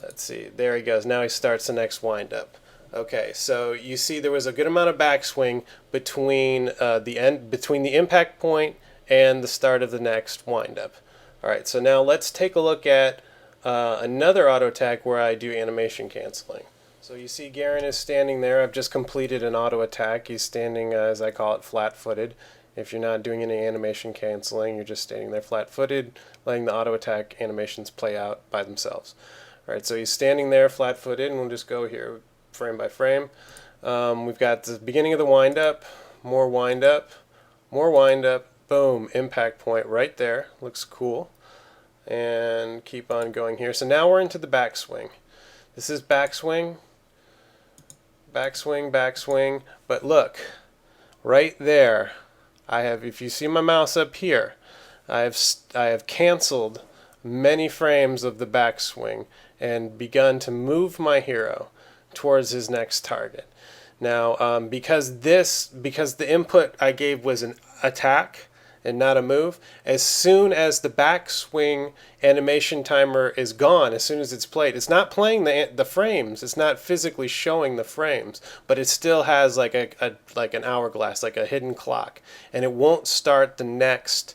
let's see, there he goes. Now he starts the next wind up. Okay, so you see there was a good amount of backswing between the impact point and the start of the next windup. All right, so now let's take a look at another auto attack where I do animation canceling. So you see Garen is standing there. I've just completed an auto attack. He's standing, as I call it, flat-footed. If you're not doing any animation canceling, you're just standing there flat-footed, letting the auto attack animations play out by themselves. All right, so he's standing there flat-footed, and we'll just go here frame by frame. We've got the beginning of the windup, more windup, boom, impact point right there. Looks cool. And keep on going here. So now we're into the backswing. This is backswing, but look, right there, if you see my mouse up here, I have canceled many frames of the backswing and begun to move my hero towards his next target. Now, because the input I gave was an attack and not a move, as soon as the backswing animation timer is gone, as soon as it's played, it's not playing the frames, it's not physically showing the frames, but it still has like an hourglass, like a hidden clock, and it won't start the next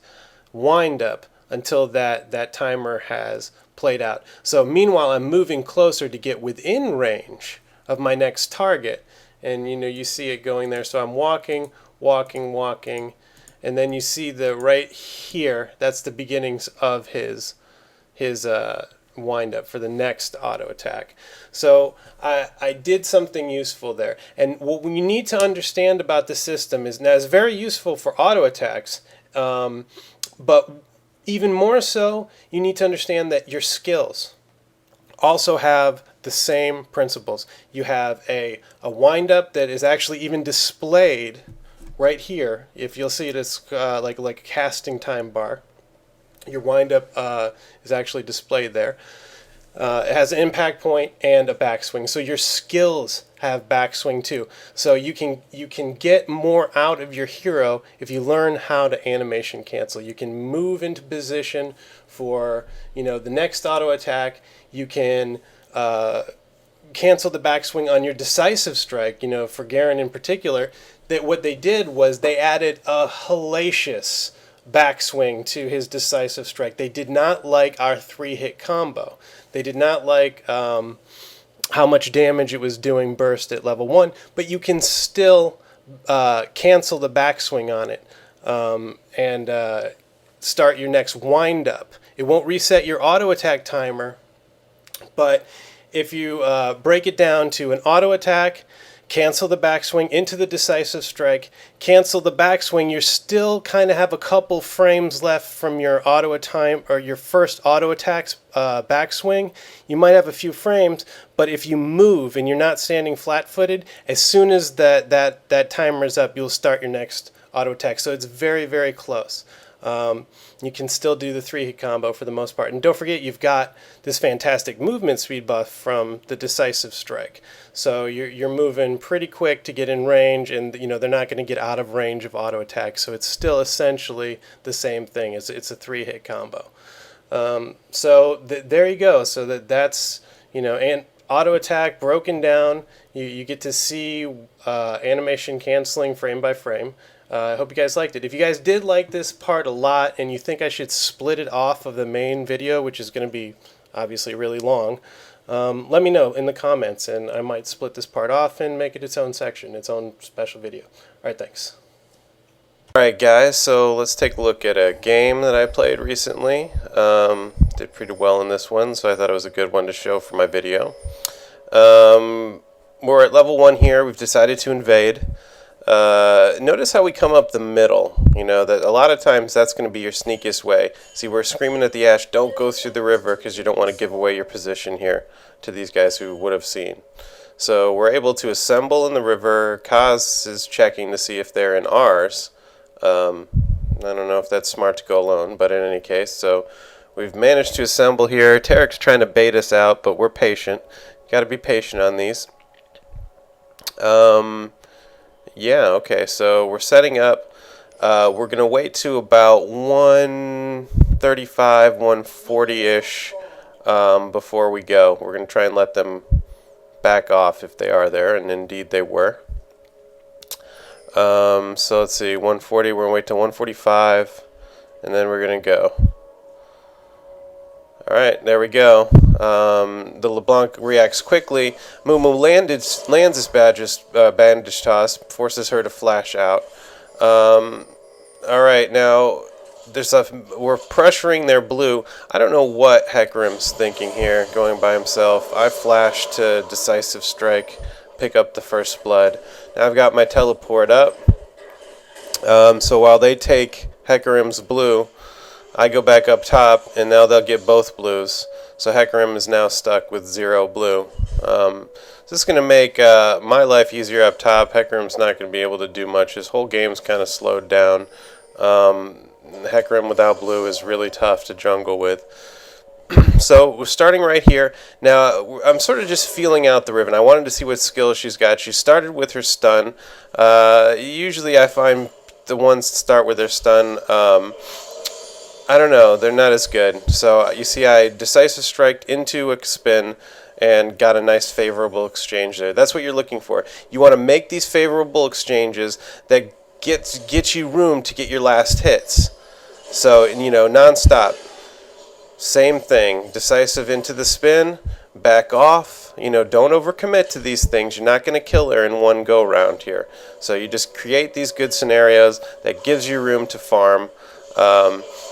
windup until that timer has played out. So meanwhile, I'm moving closer to get within range of my next target, and you see it going there. So I'm walking, and then you see the right here, that's the beginnings of his wind up for the next auto attack. So I did something useful there. And what you need to understand about the system is now it's very useful for auto attacks, but even more so, you need to understand that your skills also have the same principles. You have a wind up that is actually even displayed right here. If you'll see it, it's like a casting time bar. Your wind up is actually displayed there. It has an impact point and a backswing. So your skills have backswing too. So you can get more out of your hero if you learn how to animation cancel. You can move into position for the next auto attack. You can cancel the backswing on your decisive strike. For Garen in particular, that what they did was they added a hellacious backswing to his decisive strike. They did not like our 3-hit combo. They did not like how much damage it was doing burst at level 1, but you can still cancel the backswing on it and start your next wind up. It won't reset your auto attack timer, but if you break it down to an auto attack, cancel the backswing into the decisive strike, cancel the backswing, you still kind of have a couple frames left from your auto time or your first auto attack's backswing. You might have a few frames, but if you move and you're not standing flat-footed, as soon as that timer is up, you'll start your next auto attack. So it's very, very close. You can still do the 3-hit combo for the most part. And don't forget, you've got this fantastic movement speed buff from the decisive strike. So you're moving pretty quick to get in range, and they're not going to get out of range of auto attack. So it's still essentially the same thing. It's a 3-hit combo. So there you go. So that's and auto attack broken down. You get to see animation canceling frame by frame. I hope you guys liked it. If you guys did like this part a lot and you think I should split it off of the main video, which is going to be obviously really long, let me know in the comments, and I might split this part off and make it its own section, its own special video. Alright, thanks. Alright guys, so let's take a look at a game that I played recently. Did pretty well in this one, so I thought it was a good one to show for my video. We're at level 1 here. We've decided to invade. Notice how we come up the middle. That a lot of times that's going to be your sneakiest way. See, we're screaming at the ash, don't go through the river, because you don't want to give away your position here to these guys who would have seen. So we're able to assemble in the river. Kaz is checking to see if they're in ours. I don't know if that's smart to go alone, but in any case, so we've managed to assemble here. Tarek's trying to bait us out, but we're patient. Got to be patient on these. Yeah, okay, so we're setting up. We're going to wait to about 135, 140-ish before we go. We're going to try and let them back off if they are there, and indeed they were. So let's see, 140, we're going to wait till 145, and then we're going to go. Alright, there we go. The LeBlanc reacts quickly. Mumu lands his bandage toss, forces her to flash out. Alright, now we're pressuring their blue. I don't know what Hecarim's thinking here, going by himself. I flash to decisive strike, pick up the first blood. Now I've got my teleport up. So while they take Hecarim's blue, I go back up top, and now they'll get both blues. So Hecarim is now stuck with 0 blue. This is going to make my life easier up top. Hecarim's not going to be able to do much. His whole game's kind of slowed down. Hecarim without blue is really tough to jungle with. So we're starting right here. Now, I'm sort of just feeling out the Riven. I wanted to see what skills she's got. She started with her stun. Usually I find the ones that start with their stun, I don't know, they're not as good. So you see I decisive striked into a spin and got a nice favorable exchange there. That's what you're looking for. You want to make these favorable exchanges that get you room to get your last hits. So, non-stop. Same thing. Decisive into the spin, back off. Don't overcommit to these things. You're not going to kill her in one go-round here. So you just create these good scenarios that gives you room to farm.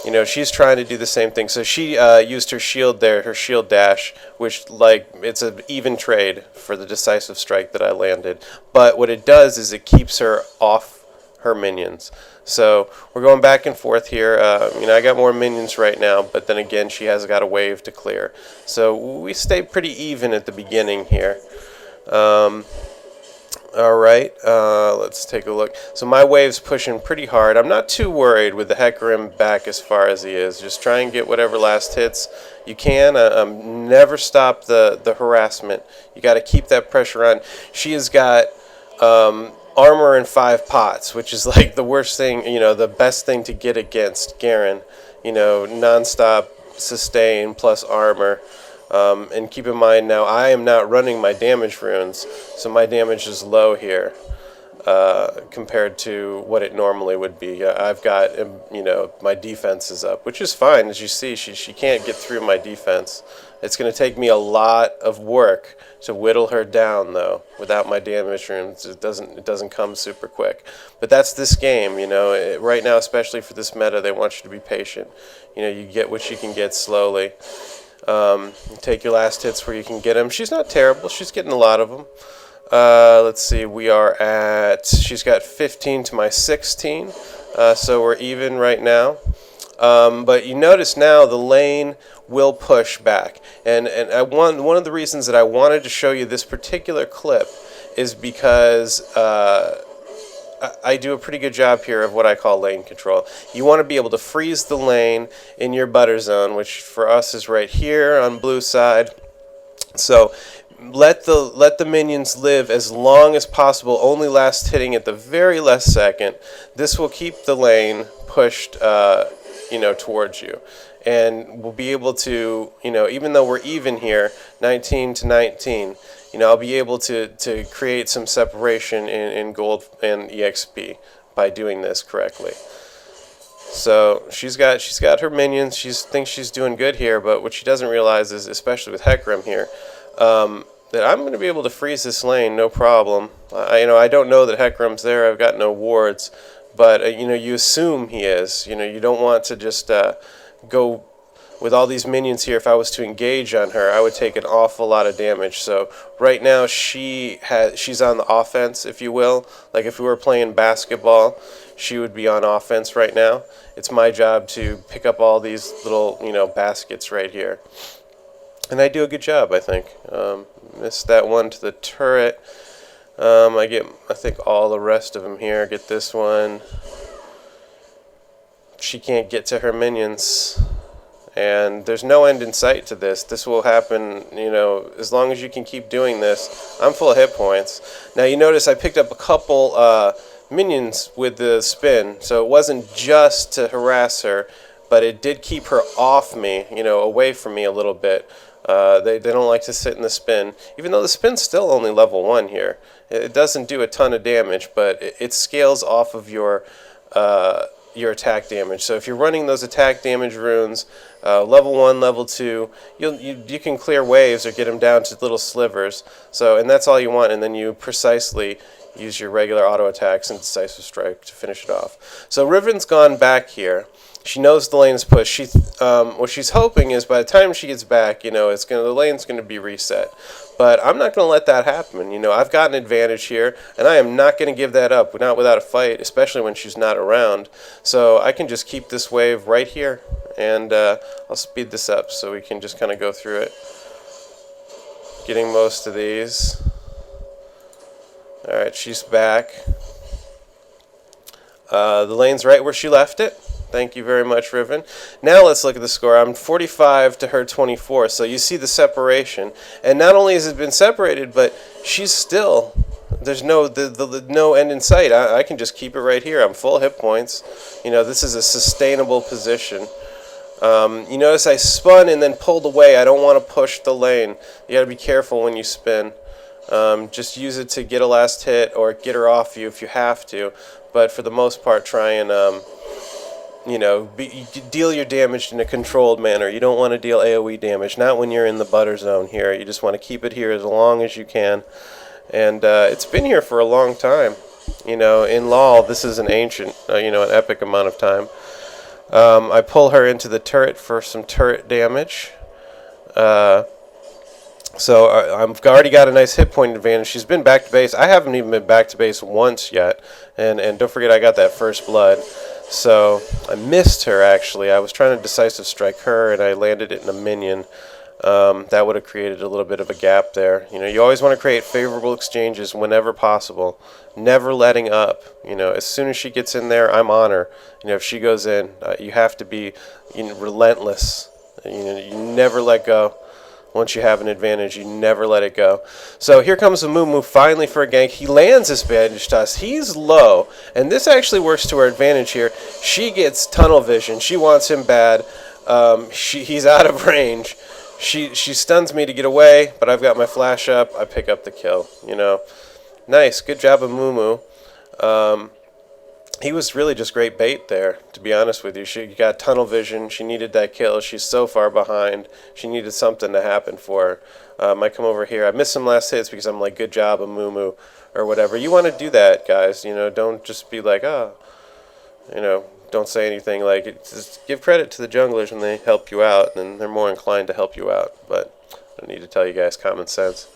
You know, she's trying to do the same thing. So she used her shield there, her shield dash, which, like, it's an even trade for the decisive strike that I landed. But what it does is it keeps her off her minions. So we're going back and forth here. You know, I got more minions right now, but then again, she has got a wave to clear. So we stay pretty even at the beginning here. All right, let's take a look. So my wave's pushing pretty hard. I'm not too worried with the Hecarim back as far as he is. Just try and get whatever last hits you can. Never stop the harassment. You got to keep that pressure on. She has got armor in 5 pots, which is like the worst thing, you know, the best thing to get against Garen. You know, non-stop sustain plus armor. And keep in mind now, I am not running my damage runes, so my damage is low here compared to what it normally would be. I've got, you know, my defense is up, which is fine. As you see, she can't get through my defense. It's going to take me a lot of work to whittle her down, though, without my damage runes. It doesn't come super quick. But that's this game, you know. Right now, especially for this meta, they want you to be patient. You know, you get what you can get slowly. Take your last hits where you can get them. She's not terrible. She's getting a lot of them. Let's see. We are at... She's got 15 to my 16. So we're even right now. But you notice now the lane will push back. And one of the reasons that I wanted to show you this particular clip is because... I do a pretty good job here of what I call lane control. You want to be able to freeze the lane in your butter zone, which for us is right here on blue side. So let the minions live as long as possible, only last hitting at the very last second. This will keep the lane pushed you know, towards you. And we'll be able to, you know, even though we're even here, 19 to 19, you know, I'll be able to create some separation in gold and EXP by doing this correctly. So she's got her minions. She thinks she's doing good here, but what she doesn't realize is, especially with Hecarim here, that I'm going to be able to freeze this lane, no problem. You know, I don't know that Hecarim's there. I've got no wards, but you know, you assume he is. You know, you don't want to just go with all these minions here. If I was to engage on her, I would take an awful lot of damage. So right now she's on the offense, if you will. Like if we were playing basketball, she would be on offense right now. It's my job to pick up all these little, you know, baskets right here. And I do a good job, I think. Missed that one to the turret. I get, I think, all the rest of them here. Get this one. She can't get to her minions. And there's no end in sight to this. This will happen, you know, as long as you can keep doing this. I'm full of hit points. Now you notice I picked up a couple minions with the spin, so it wasn't just to harass her, but it did keep her off me, you know, away from me a little bit. They don't like to sit in the spin, even though the spin's still only level 1 here. It doesn't do a ton of damage, but it scales off of your attack damage. So if you're running those attack damage runes, level 1, level 2, you can clear waves or get them down to little slivers. So, and that's all you want, and then you precisely use your regular auto attacks and decisive strike to finish it off. So Riven's gone back here. She knows the lane is pushed. What she's hoping is by the time she gets back, you know, the lane's going to be reset. But I'm not going to let that happen. You know, I've got an advantage here, and I am not going to give that up, not without a fight, especially when she's not around. So I can just keep this wave right here, and I'll speed this up so we can just kind of go through it. Getting most of these. All right, she's back. The lane's right where she left it. Thank you very much, Riven. Now let's look at the score. I'm 45 to her 24, so you see the separation. And not only has it been separated, but she's still, there's no no end in sight. I can just keep it right here. I'm full hit points. You know, this is a sustainable position. You notice I spun and then pulled away. I don't want to push the lane. You got to be careful when you spin. Just use it to get a last hit or get her off you if you have to. But for the most part, try and you know, deal your damage in a controlled manner. You don't want to deal AoE damage, not when you're in the butter zone here. You just want to keep it here as long as you can. And it's been here for a long time. You know, in LoL, this is an ancient, you know, an epic amount of time. I pull her into the turret for some turret damage. So I've already got a nice hit point advantage. She's been back to base. I haven't even been back to base once yet. And don't forget I got that first blood. So I missed her, actually. I was trying to decisive strike her, and I landed it in a minion. That would have created a little bit of a gap there. You know, you always want to create favorable exchanges whenever possible. Never letting up. You know, as soon as she gets in there, I'm on her. You know, if she goes in, you have to be relentless. You never let go. Once you have an advantage, you never let it go. So here comes the Moo finally for a gank. He lands his bandage to us. He's low, and this actually works to our advantage here. She gets tunnel vision. She wants him bad. He's out of range. She stuns me to get away, but I've got my flash up. I pick up the kill. You know, nice, good job of Moo. He was really just great bait there, to be honest with you. She got tunnel vision. She needed that kill. She's so far behind. She needed something to happen for her. I come over here. I missed some last hits because I'm like, good job, a moo or whatever. You want to do that, guys. You know, don't just be like, you know, don't say anything. Like, just give credit to the junglers when they help you out, and they're more inclined to help you out. But I don't need to tell you guys common sense.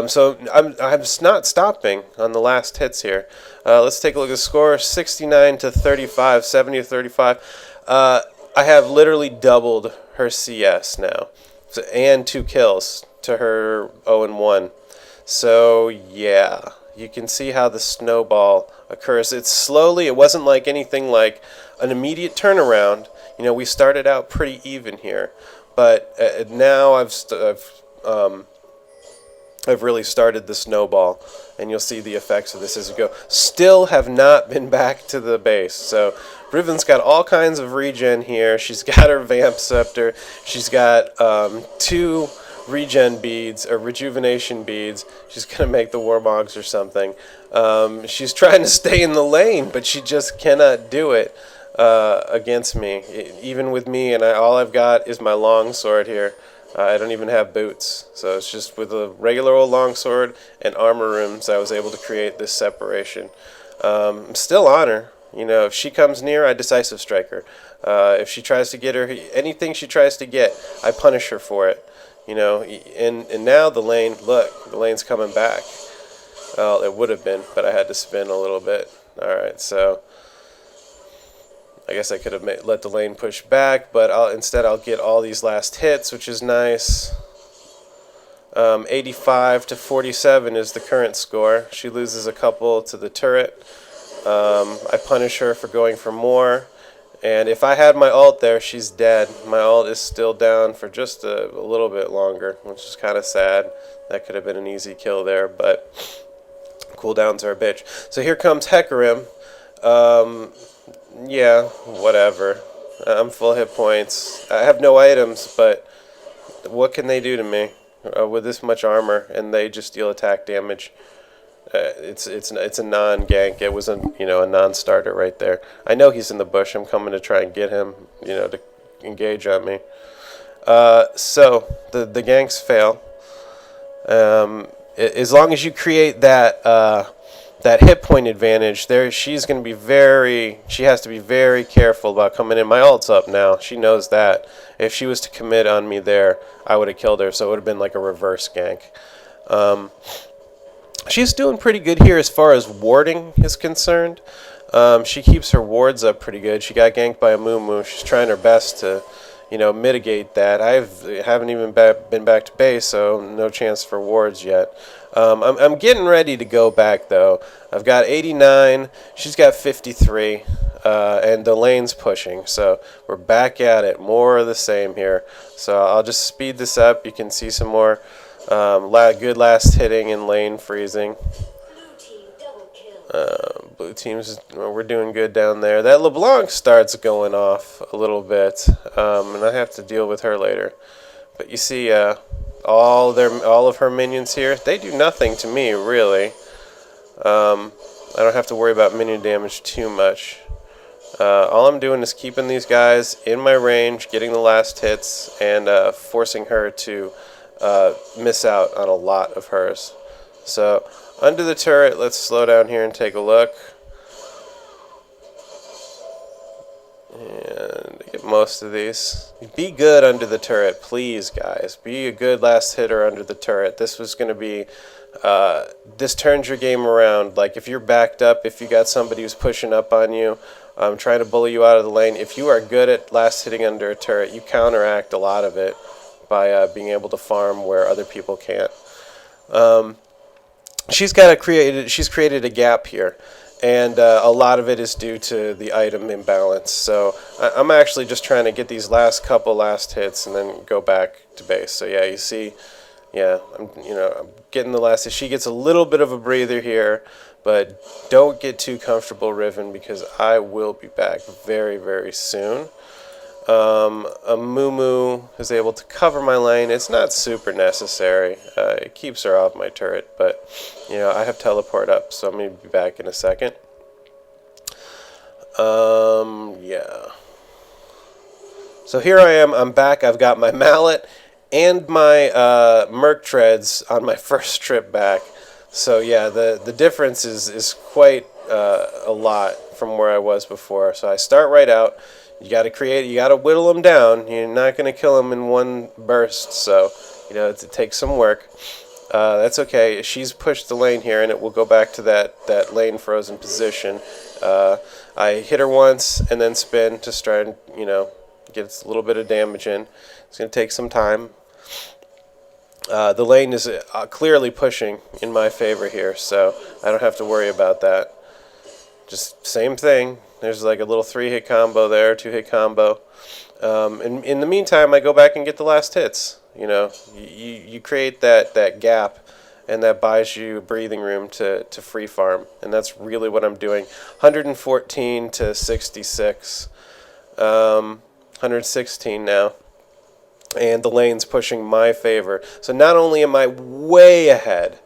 So I'm not stopping on the last hits here. Let's take a look at the score: 69 to 35, 70 to 35. I have literally doubled her CS now, and 2 kills to her 0-1. So yeah, you can see how the snowball occurs. It's slowly. It wasn't like anything like an immediate turnaround. You know, we started out pretty even here, but now I've really started the snowball, and you'll see the effects of this as we go. Still have not been back to the base. So Riven's got all kinds of regen here. She's got her Vamp Scepter. She's got 2 regen beads, or rejuvenation beads. She's going to make the Warmogs or something. She's trying to stay in the lane, but she just cannot do it against me. Even with me, and all I've got is my longsword here. I don't even have boots, so it's just with a regular old longsword and armor rooms I was able to create this separation. I'm still on her. You know, if she comes near, I decisive strike her. If she tries to get her, anything she tries to get, I punish her for it. You know, and now the lane, look, the lane's coming back. Well, it would have been, but I had to spin a little bit. Alright, so I guess I could have let the lane push back, but instead I'll get all these last hits, which is nice. 85 to 47 is the current score. She loses a couple to the turret. I punish her for going for more. And if I had my ult there, she's dead. My ult is still down for just a little bit longer, which is kind of sad. That could have been an easy kill there, but cooldowns are a bitch. So here comes Hecarim. Yeah, whatever. I'm full hit points. I have no items, but what can they do to me with this much armor? And they just deal attack damage. It's a non-gank. It was a non-starter right there. I know he's in the bush. I'm coming to try and get him, to engage on me. So the ganks fail. As long as you create that hit point advantage, she's going to be she has to be very careful about coming in. My ult's up now. She knows that. If she was to commit on me there, I would have killed her, so it would have been like a reverse gank. She's doing pretty good here as far as warding is concerned. She keeps her wards up pretty good. She got ganked by a Moo. She's trying her best to, mitigate that. I haven't even been back to base, so no chance for wards yet. I'm getting ready to go back, though. I've got 89. She's got 53. And the lane's pushing. So we're back at it. More of the same here. So I'll just speed this up. You can see some more good last hitting and lane freezing. Blue teams, we're doing good down there. That LeBlanc starts going off a little bit, and I have to deal with her later. But you see, all of her minions here, they do nothing to me really. I don't have to worry about minion damage too much. All I'm doing is keeping these guys in my range, getting the last hits, and forcing her to miss out on a lot of hers. So under the turret, let's slow down here and take a look. And Get most of these. Be good under the turret, please, guys. Be a good last hitter under the turret. This was going to be... this turns your game around. Like, if you're backed up, if you got somebody who's pushing up on you, trying to bully you out of the lane, if you are good at last hitting under a turret, you counteract a lot of it by being able to farm where other people can't. She's created a gap here. And a lot of it is due to the item imbalance. So I'm actually just trying to get these couple last hits and then go back to base. So yeah, you see, yeah, I'm getting the last hit. She gets a little bit of a breather here, but don't get too comfortable, Riven, because I will be back very, very soon. A Moo is able to cover my lane. It's not super necessary. It keeps her off my turret, but I have teleport up, so I'm going to be back in a second. Yeah. So here I am. I'm back. I've got my mallet and my Merc treads on my first trip back. So yeah, the difference is quite a lot from where I was before. So I start right out. You got to whittle them down. You're not going to kill them in one burst, so it takes some work. That's okay. She's pushed the lane here, and it will go back to that lane frozen position. I hit her once and then spin to try and get a little bit of damage in. It's going to take some time. The lane is clearly pushing in my favor here, so I don't have to worry about that. Just same thing. There's like a little 3-hit combo there, 2-hit combo. And in the meantime, I go back and get the last hits. You create that gap, and that buys you breathing room to free farm. And that's really what I'm doing. 114 to 66. 116 now. And the lane's pushing my favor. So not only am I way ahead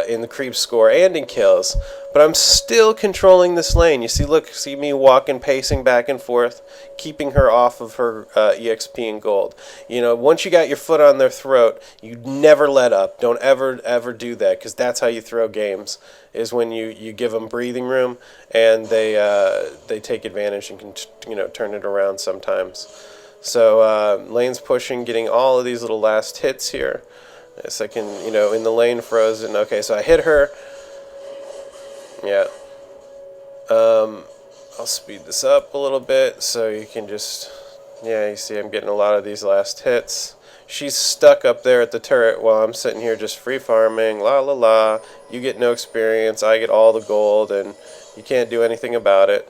in the creep score and in kills, but I'm still controlling this lane. You see me walking, pacing back and forth, keeping her off of her EXP and gold. Once you got your foot on their throat, you never let up. Don't ever do that, because that's how you throw games, is when you give them breathing room, and they take advantage and can turn it around sometimes. So lane's pushing, getting all of these little last hits here. Second, in the lane frozen. Okay, so I hit her. Yeah. I'll speed this up a little bit so you can just... Yeah, you see I'm getting a lot of these last hits. She's stuck up there at the turret while I'm sitting here just free farming. La la la. You get no experience. I get all the gold, and you can't do anything about it.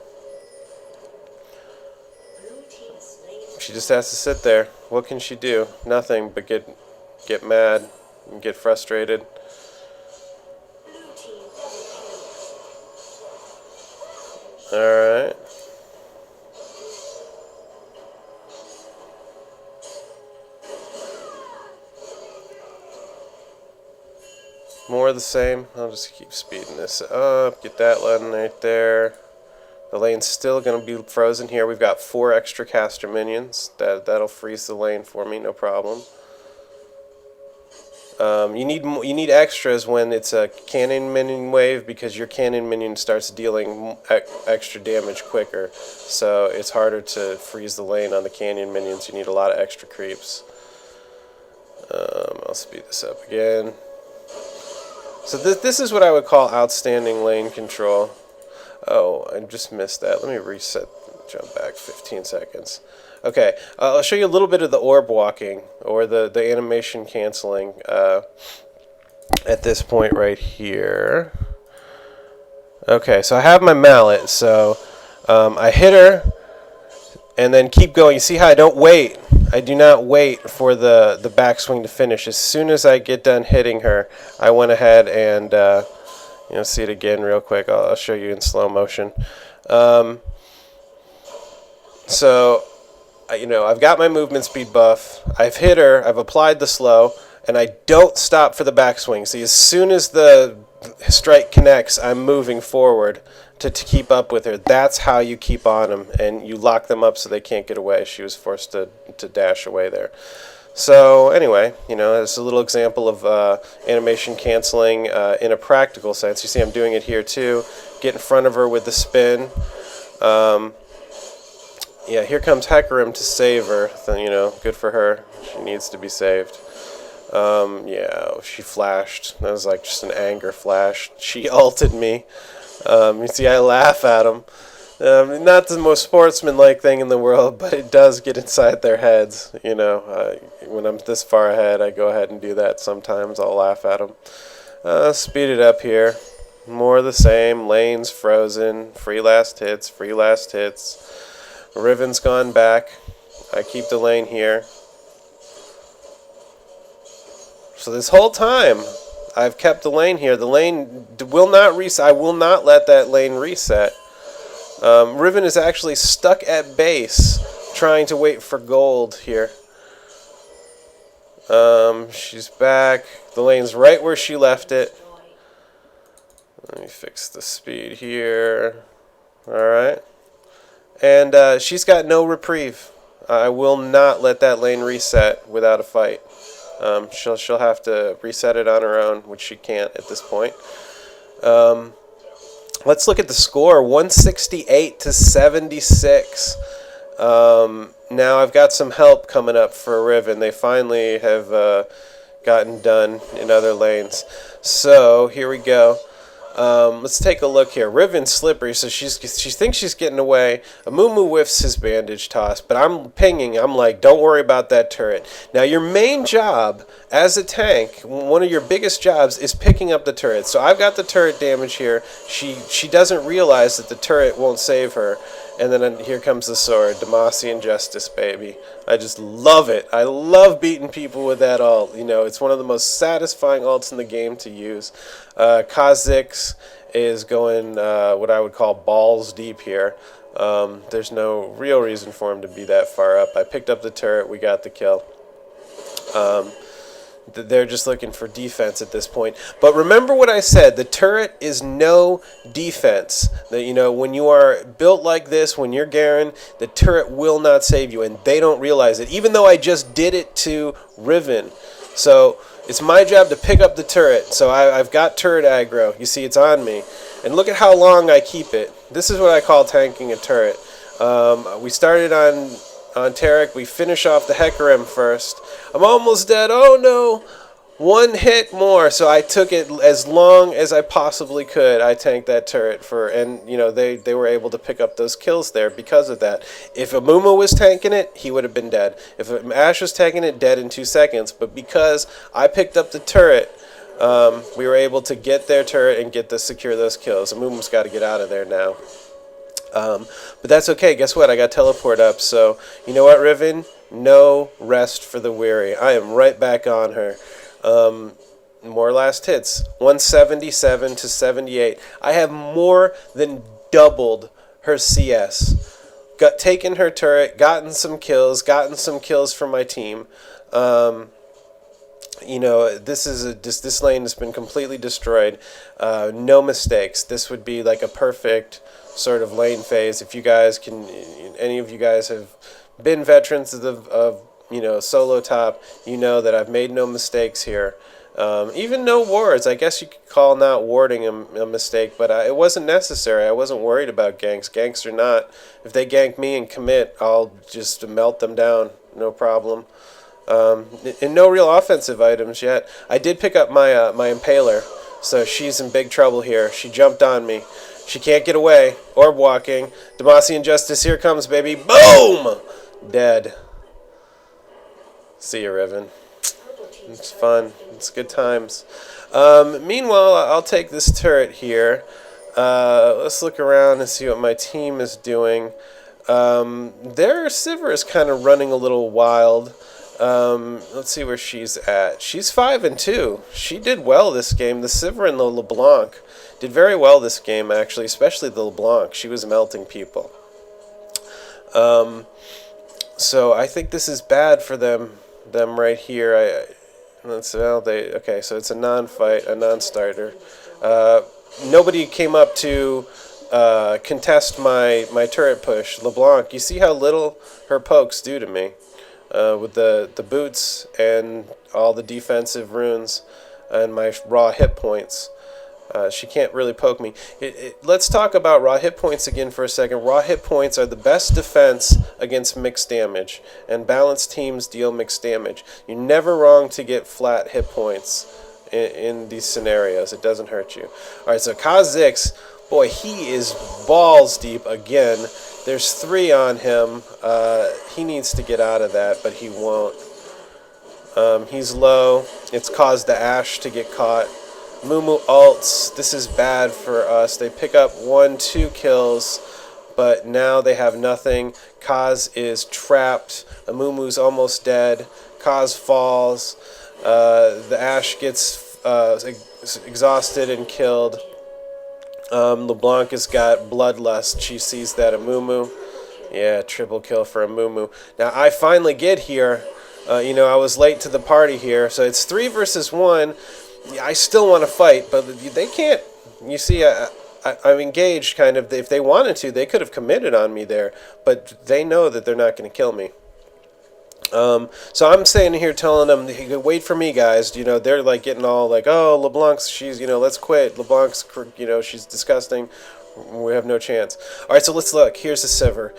She just has to sit there. What can she do? Nothing but get mad and get frustrated. Alright. More of the same. I'll just keep speeding this up. Get that lane right there. The lane's still going to be frozen here. We've got 4 extra caster minions. That'll freeze the lane for me, no problem. You need extras when it's a cannon minion wave, because your cannon minion starts dealing extra damage quicker. So it's harder to freeze the lane on the cannon minions. You need a lot of extra creeps. I'll speed this up again. So this is what I would call outstanding lane control. Oh, I just missed that. Let me reset, jump back 15 seconds. Okay, I'll show you a little bit of the orb walking, or the animation canceling at this point right here. Okay, so I have my mallet, so I hit her and then keep going. You see how I don't wait? I do not wait for the backswing to finish. As soon as I get done hitting her, I went ahead and see it again real quick. I'll show you in slow motion. So I've got my movement speed buff. I've hit her. I've applied the slow, and I don't stop for the backswing. See, as soon as the strike connects, I'm moving forward to keep up with her. That's how you keep on them, and you lock them up so they can't get away. She was forced to dash away there. So anyway, it's a little example of animation canceling in a practical sense. You see I'm doing it here too. Get in front of her with the spin. Yeah, here comes Hecarim to save her. You know, good for her. She needs to be saved. Yeah, she flashed. That was like just an anger flash. She ulted me. You see, I laugh at them. Not the most sportsmanlike thing in the world, but it does get inside their heads. You know, when I'm this far ahead, I go ahead and do that sometimes. I'll laugh at them. Speed it up here. More of the same. Lane's frozen. Free last hits. Free last hits. Riven's gone back. I keep the lane here. So this whole time, I've kept the lane here. The lane will not reset. I will not let that lane reset. Riven is actually stuck at base, trying to wait for gold here. She's back. The lane's right where she left it. Let me fix the speed here. Alright. And she's got no reprieve. I will not let that lane reset without a fight. She'll have to reset it on her own, which she can't at this point. Let's look at the score, 168 to 76. Now I've got some help coming up for Riven. They finally have gotten done in other lanes. So here we go. Let's take a look here. Riven's slippery, so she thinks she's getting away. Amumu whiffs his bandage toss, but I'm pinging. I'm like, don't worry about that turret. Now, your main job as a tank, one of your biggest jobs, is picking up the turret. So I've got the turret damage here. She doesn't realize that the turret won't save her. And then here comes the sword. Demacian Justice, baby. I just love it. I love beating people with that ult. You know, it's one of the most satisfying ults in the game to use. Kha'Zix is going what I would call balls deep here. There's no real reason for him to be that far up. I picked up the turret. We got the kill. They're just looking for defense at this point. But remember what I said. The turret is no defense. You know, when you are built like this, when you're Garen, the turret will not save you. And they don't realize it. Even though I just did it to Riven. So it's my job to pick up the turret. So I've got turret aggro. You see, it's on me. And look at how long I keep it. This is what I call tanking a turret. We started on Tarek. We finish off the Hecarim first. I'm almost dead. Oh no! One hit more. So I took it as long as I possibly could. I tanked that turret and you know, they were able to pick up those kills there because of that. If Amumu was tanking it, he would have been dead. If Ashe was tanking it, dead in 2 seconds. But because I picked up the turret, we were able to get their turret and secure those kills. Amumu's got to get out of there now. But that's okay. Guess what? I got teleport up. So, you know what, Riven? No rest for the weary. I am right back on her. More last hits. 177 to 78. I have more than doubled her CS. Taken her turret, gotten some kills for my team. You know, this lane has been completely destroyed. No mistakes. This would be like a perfect sort of lane phase. If you guys any of you guys have been veterans of you know, solo top, you know that I've made no mistakes here. Even no wards. I guess you could call not warding a mistake, but it wasn't necessary. I wasn't worried about ganks. Ganks or not, if they gank me and commit, I'll just melt them down. No problem. And no real offensive items yet. I did pick up my my Impaler, so she's in big trouble here. She jumped on me. She can't get away. Orb walking. Demacian Justice, here comes, baby. Boom! Dead. See you, Riven. It's fun. It's good times. Meanwhile, I'll take this turret here. Let's look around and see what my team is doing. Their Sivir is kind of running a little wild. Let's see where she's at. She's 5-2. She did well this game. The Sivir and the LeBlanc did very well this game, actually, especially the LeBlanc. She was melting people. So I think this is bad for them right here. Okay, so it's a non-fight, a non-starter. Nobody came up to contest my turret push. LeBlanc, you see how little her pokes do to me with the boots and all the defensive runes and my raw hit points. She can't really poke me. Let's talk about raw hit points again for a second. Raw hit points are the best defense against mixed damage, and balanced teams deal mixed damage. You're never wrong to get flat hit points in these scenarios. It doesn't hurt you. Alright, so Kha'Zix, boy, he is balls deep again. There's 3 on him. He needs to get out of that, but he won't. He's low. It's caused the Ashe to get caught. Mumu ults. This is bad for us. They pick up 1-2 kills, but now they have nothing. Kaz is trapped. Amumu's almost dead. Kaz falls. The Ashe gets exhausted and killed. LeBlanc has got bloodlust. She sees that Amumu. Yeah, triple kill for Amumu. Now I finally get here. I was late to the party here, so it's 3 versus 1. I still want to fight, but they can't. You see, I'm engaged, kind of. If they wanted to, they could have committed on me there, but they know that they're not going to kill me. So I'm staying here telling them, hey, wait for me, guys. They're like getting all like, oh, LeBlanc's, she's, let's quit. LeBlanc's, she's disgusting. We have no chance. All right, so let's look. Here's the Sivir.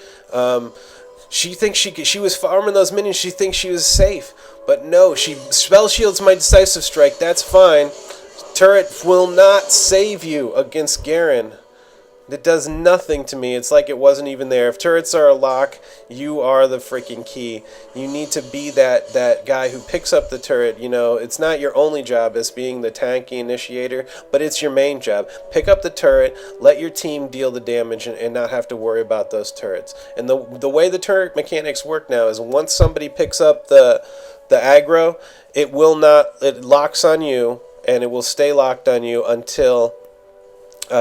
She thinks she was farming those minions. She thinks she was safe. But no, she spell shields my decisive strike. That's fine. Turret will not save you against Garen. It does nothing to me. It's like it wasn't even there. If turrets are a lock, you are the freaking key. You need to be that guy who picks up the turret. It's not your only job as being the tanky initiator, but it's your main job. Pick up the turret, let your team deal the damage, and not have to worry about those turrets. And the way the turret mechanics work now is once somebody picks up the aggro, it locks on you, and it will stay locked on you until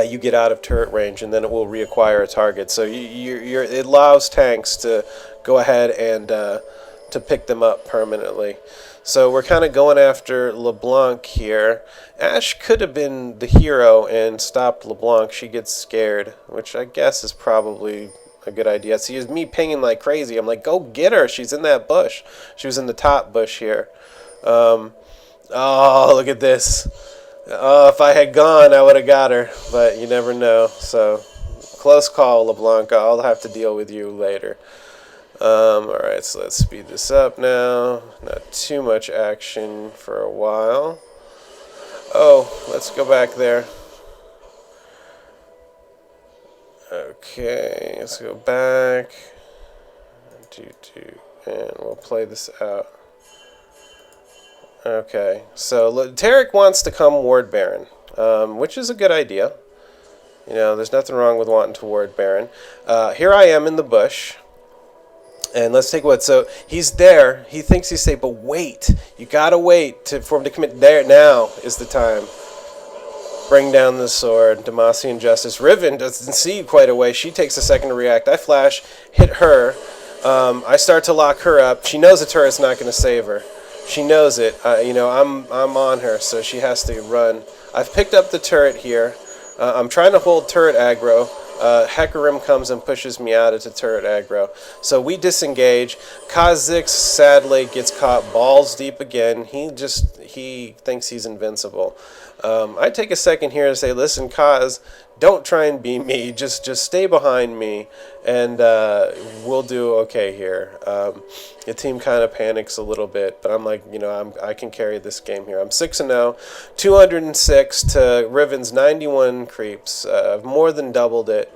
you get out of turret range, and then it will reacquire a target. So it allows tanks to go ahead and to pick them up permanently. So we're kind of going after LeBlanc here. Ashe could have been the hero and stopped LeBlanc. She gets scared, which I guess is probably a good idea. See, it's me pinging like crazy. I'm like, go get her. She's in that bush. She was in the top bush here. Oh, look at this. If I had gone, I would have got her, but you never know. So, close call, LeBlanc. I'll have to deal with you later. Alright, so let's speed this up now. Not too much action for a while. Oh, let's go back there. Okay, let's go back. And we'll play this out. Okay, so Tarek wants to come ward Baron, which is a good idea. There's nothing wrong with wanting to ward Baron. Here I am in the bush, and let's take what. So he's there. He thinks he's safe, but wait. You gotta wait for him to commit. There now is the time. Bring down the sword. Demacian Justice. Riven doesn't see quite a way. She takes a second to react. I flash, hit her. I start to lock her up. She knows the turret's not going to save her. She knows it. I'm on her, so she has to run. I've picked up the turret here. I'm trying to hold turret aggro. Hecarim comes and pushes me out into turret aggro. So we disengage. Kha'Zix sadly gets caught balls deep again. He thinks he's invincible. I take a second here to say, listen, Kaz, don't try and be me. Just stay behind me, and we'll do okay here. The team kind of panics a little bit, but I'm like, I can carry this game here. I'm 6-0, 206 to Riven's 91 creeps. I've more than doubled it.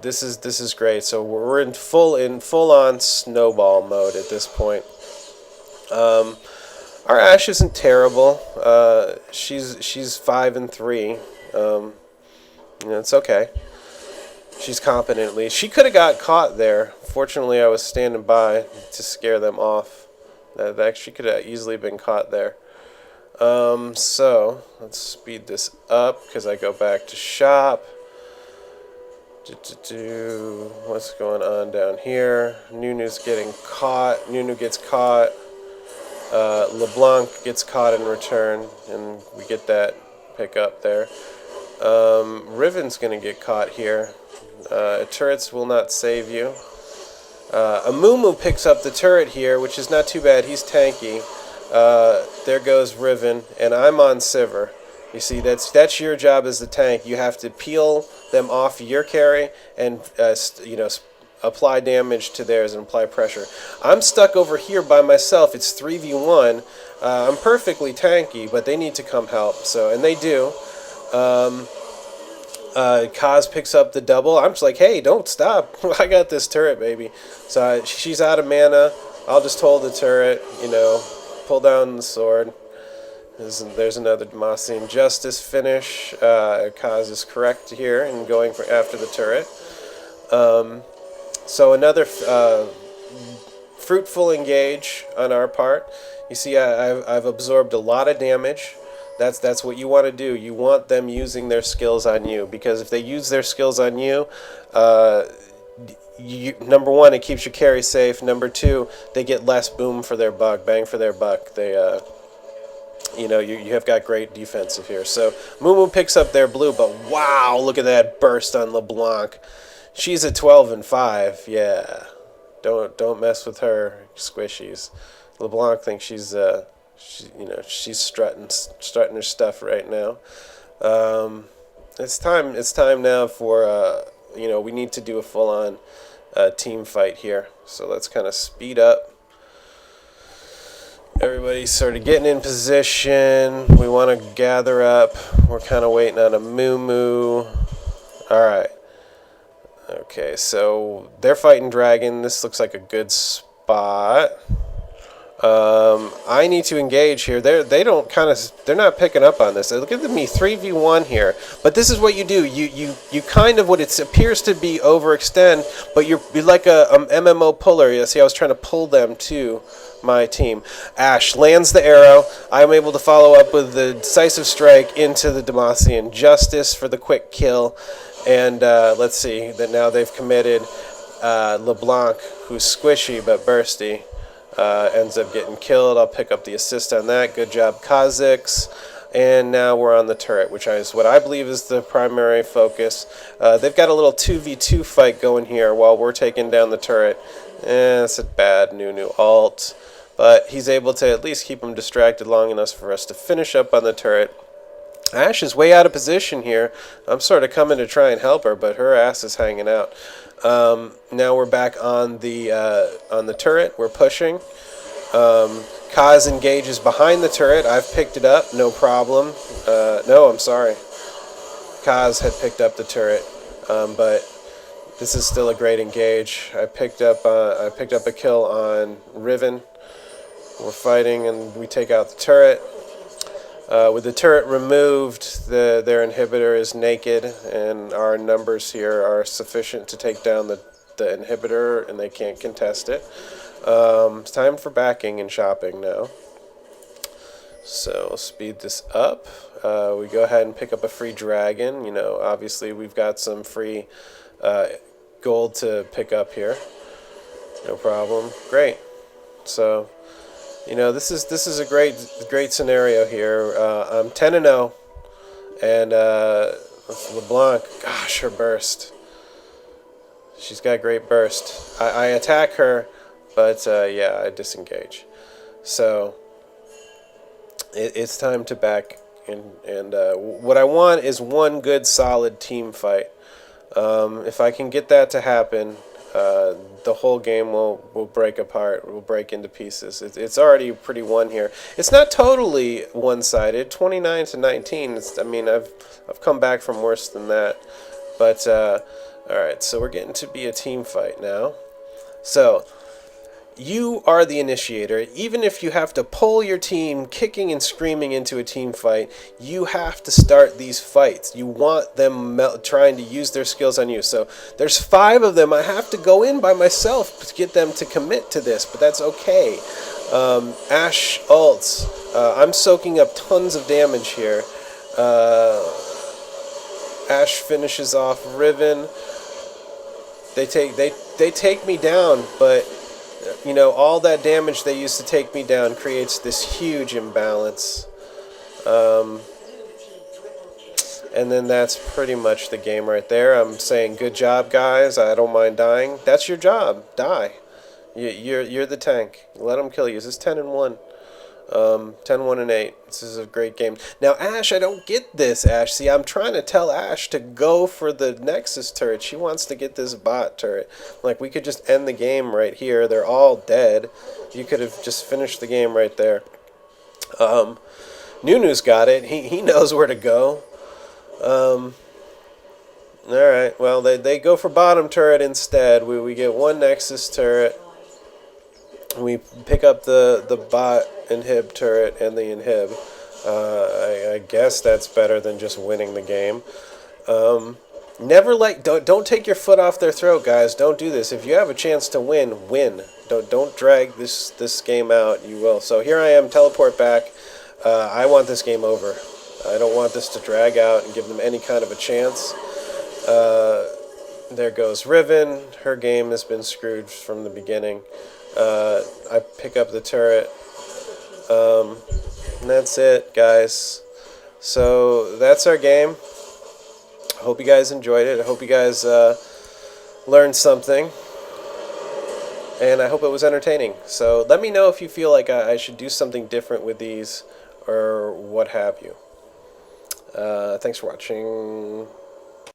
This is great. So we're in full on snowball mode at this point. Our Ashe isn't terrible. She's 5-3. It's okay. She's competent at least. She could have got caught there. Fortunately, I was standing by to scare them off. She could have easily been caught there. So let's speed this up because I go back to shop. What's going on down here? Nunu's getting caught. Nunu gets caught. LeBlanc gets caught in return, and we get that pick up there. Riven's going to get caught here. Turrets will not save you. Amumu picks up the turret here, which is not too bad. He's tanky. There goes Riven, and I'm on Sivir. You see, that's your job as the tank. You have to peel them off your carry and apply damage to theirs and apply pressure. I'm stuck over here by myself. It's 3v1. I'm perfectly tanky, but they need to come help. So, and they do. Kaz picks up the double. I'm just like, hey, don't stop. I got this turret, baby. So she's out of mana. I'll just hold the turret, pull down the sword. There's another Demacian Justice finish. Kaz is correct here in going after the turret. So another fruitful engage on our part. You see, I've absorbed a lot of damage. That's what you want to do. You want them using their skills on you, because if they use their skills on you, number one, it keeps your carry safe. Number two, they get less boom for their buck, bang for their buck. They, you have got great defensive here. So Mumu picks up their blue, but wow, look at that burst on LeBlanc. She's at 12 and 5. Yeah, don't mess with her, squishies. LeBlanc thinks she's she's strutting her stuff right now. It's time now for we need to do a full-on team fight here. So let's kind of speed up. Everybody's sort of getting in position. We want to gather up. We're kind of waiting on a Moo. All right. Okay, so they're fighting dragon. This looks like a good spot. I need to engage here. They're not picking up on this. Look at me, 3v1 here. But this is what you do. You kind of, what it appears to be, overextend, but you're like a MMO puller. You see, I was trying to pull them to my team. Ashe lands the arrow. I'm able to follow up with the decisive strike into the Demacian Justice for the quick kill. And let's see that now they've committed. LeBlanc, who's squishy but bursty, ends up getting killed. I'll pick up the assist on that. Good job, Kha'Zix. And now we're on the turret, which is what I believe is the primary focus. They've got a little 2v2 fight going here while we're taking down the turret. That's a bad new alt. But he's able to at least keep him distracted long enough for us to finish up on the turret. Ashe is way out of position here. I'm sort of coming to try and help her, but her ass is hanging out. Now we're back on the turret. We're pushing. Kaz engages behind the turret. I've picked it up, no problem. No, I'm sorry. Kaz had picked up the turret, but this is still a great engage. I picked up a kill on Riven. We're fighting, and we take out the turret. With the turret removed, their inhibitor is naked, and our numbers here are sufficient to take down the inhibitor, and they can't contest it. It's time for backing and shopping now. So speed this up. We go ahead and pick up a free dragon. Obviously we've got some free gold to pick up here. No problem. Great. So, this is a great scenario here. I'm 10-0, and LeBlanc, gosh, her burst. She's got great burst. I attack her, but yeah, I disengage. So it's time to back, and what I want is one good solid team fight. If I can get that to happen, the whole game will break apart. Will break into pieces. It's already pretty won here. It's not totally one-sided. 29-19. I've come back from worse than that. But all right. So we're getting to be a team fight now. So you are the initiator. Even if you have to pull your team kicking and screaming into a team fight, you have to start these fights. You want them trying to use their skills on you. So there's 5 of them. I have to go in by myself to get them to commit to this, but that's okay. Ashe ults. I'm soaking up tons of damage here. Ashe finishes off Riven. They take me down, but all that damage they used to take me down creates this huge imbalance. And then that's pretty much the game right there. I'm saying, good job, guys. I don't mind dying. That's your job. Die. You're the tank. Let them kill you. This is 10-1. 10-1 and 8. This is a great game. Now, Ash, I don't get this, Ash. See, I'm trying to tell Ash to go for the Nexus turret. She wants to get this bot turret. Like, we could just end the game right here. They're all dead. You could have just finished the game right there. Nunu's got it. He knows where to go. Alright, well, they go for bottom turret instead. We get one Nexus turret. We pick up the bot inhib turret and the inhib. I guess that's better than just winning the game. Don't take your foot off their throat, guys. Don't do this. If you have a chance to win, win. Don't drag this game out. You will. So here I am, teleport back. I want this game over. I don't want this to drag out and give them any kind of a chance. There goes Riven. Her game has been screwed from the beginning. I pick up the turret. And that's it, guys. So that's our game. I hope you guys enjoyed it. I hope you guys learned something. And I hope it was entertaining. So let me know if you feel like I should do something different with these or what have you. Thanks for watching.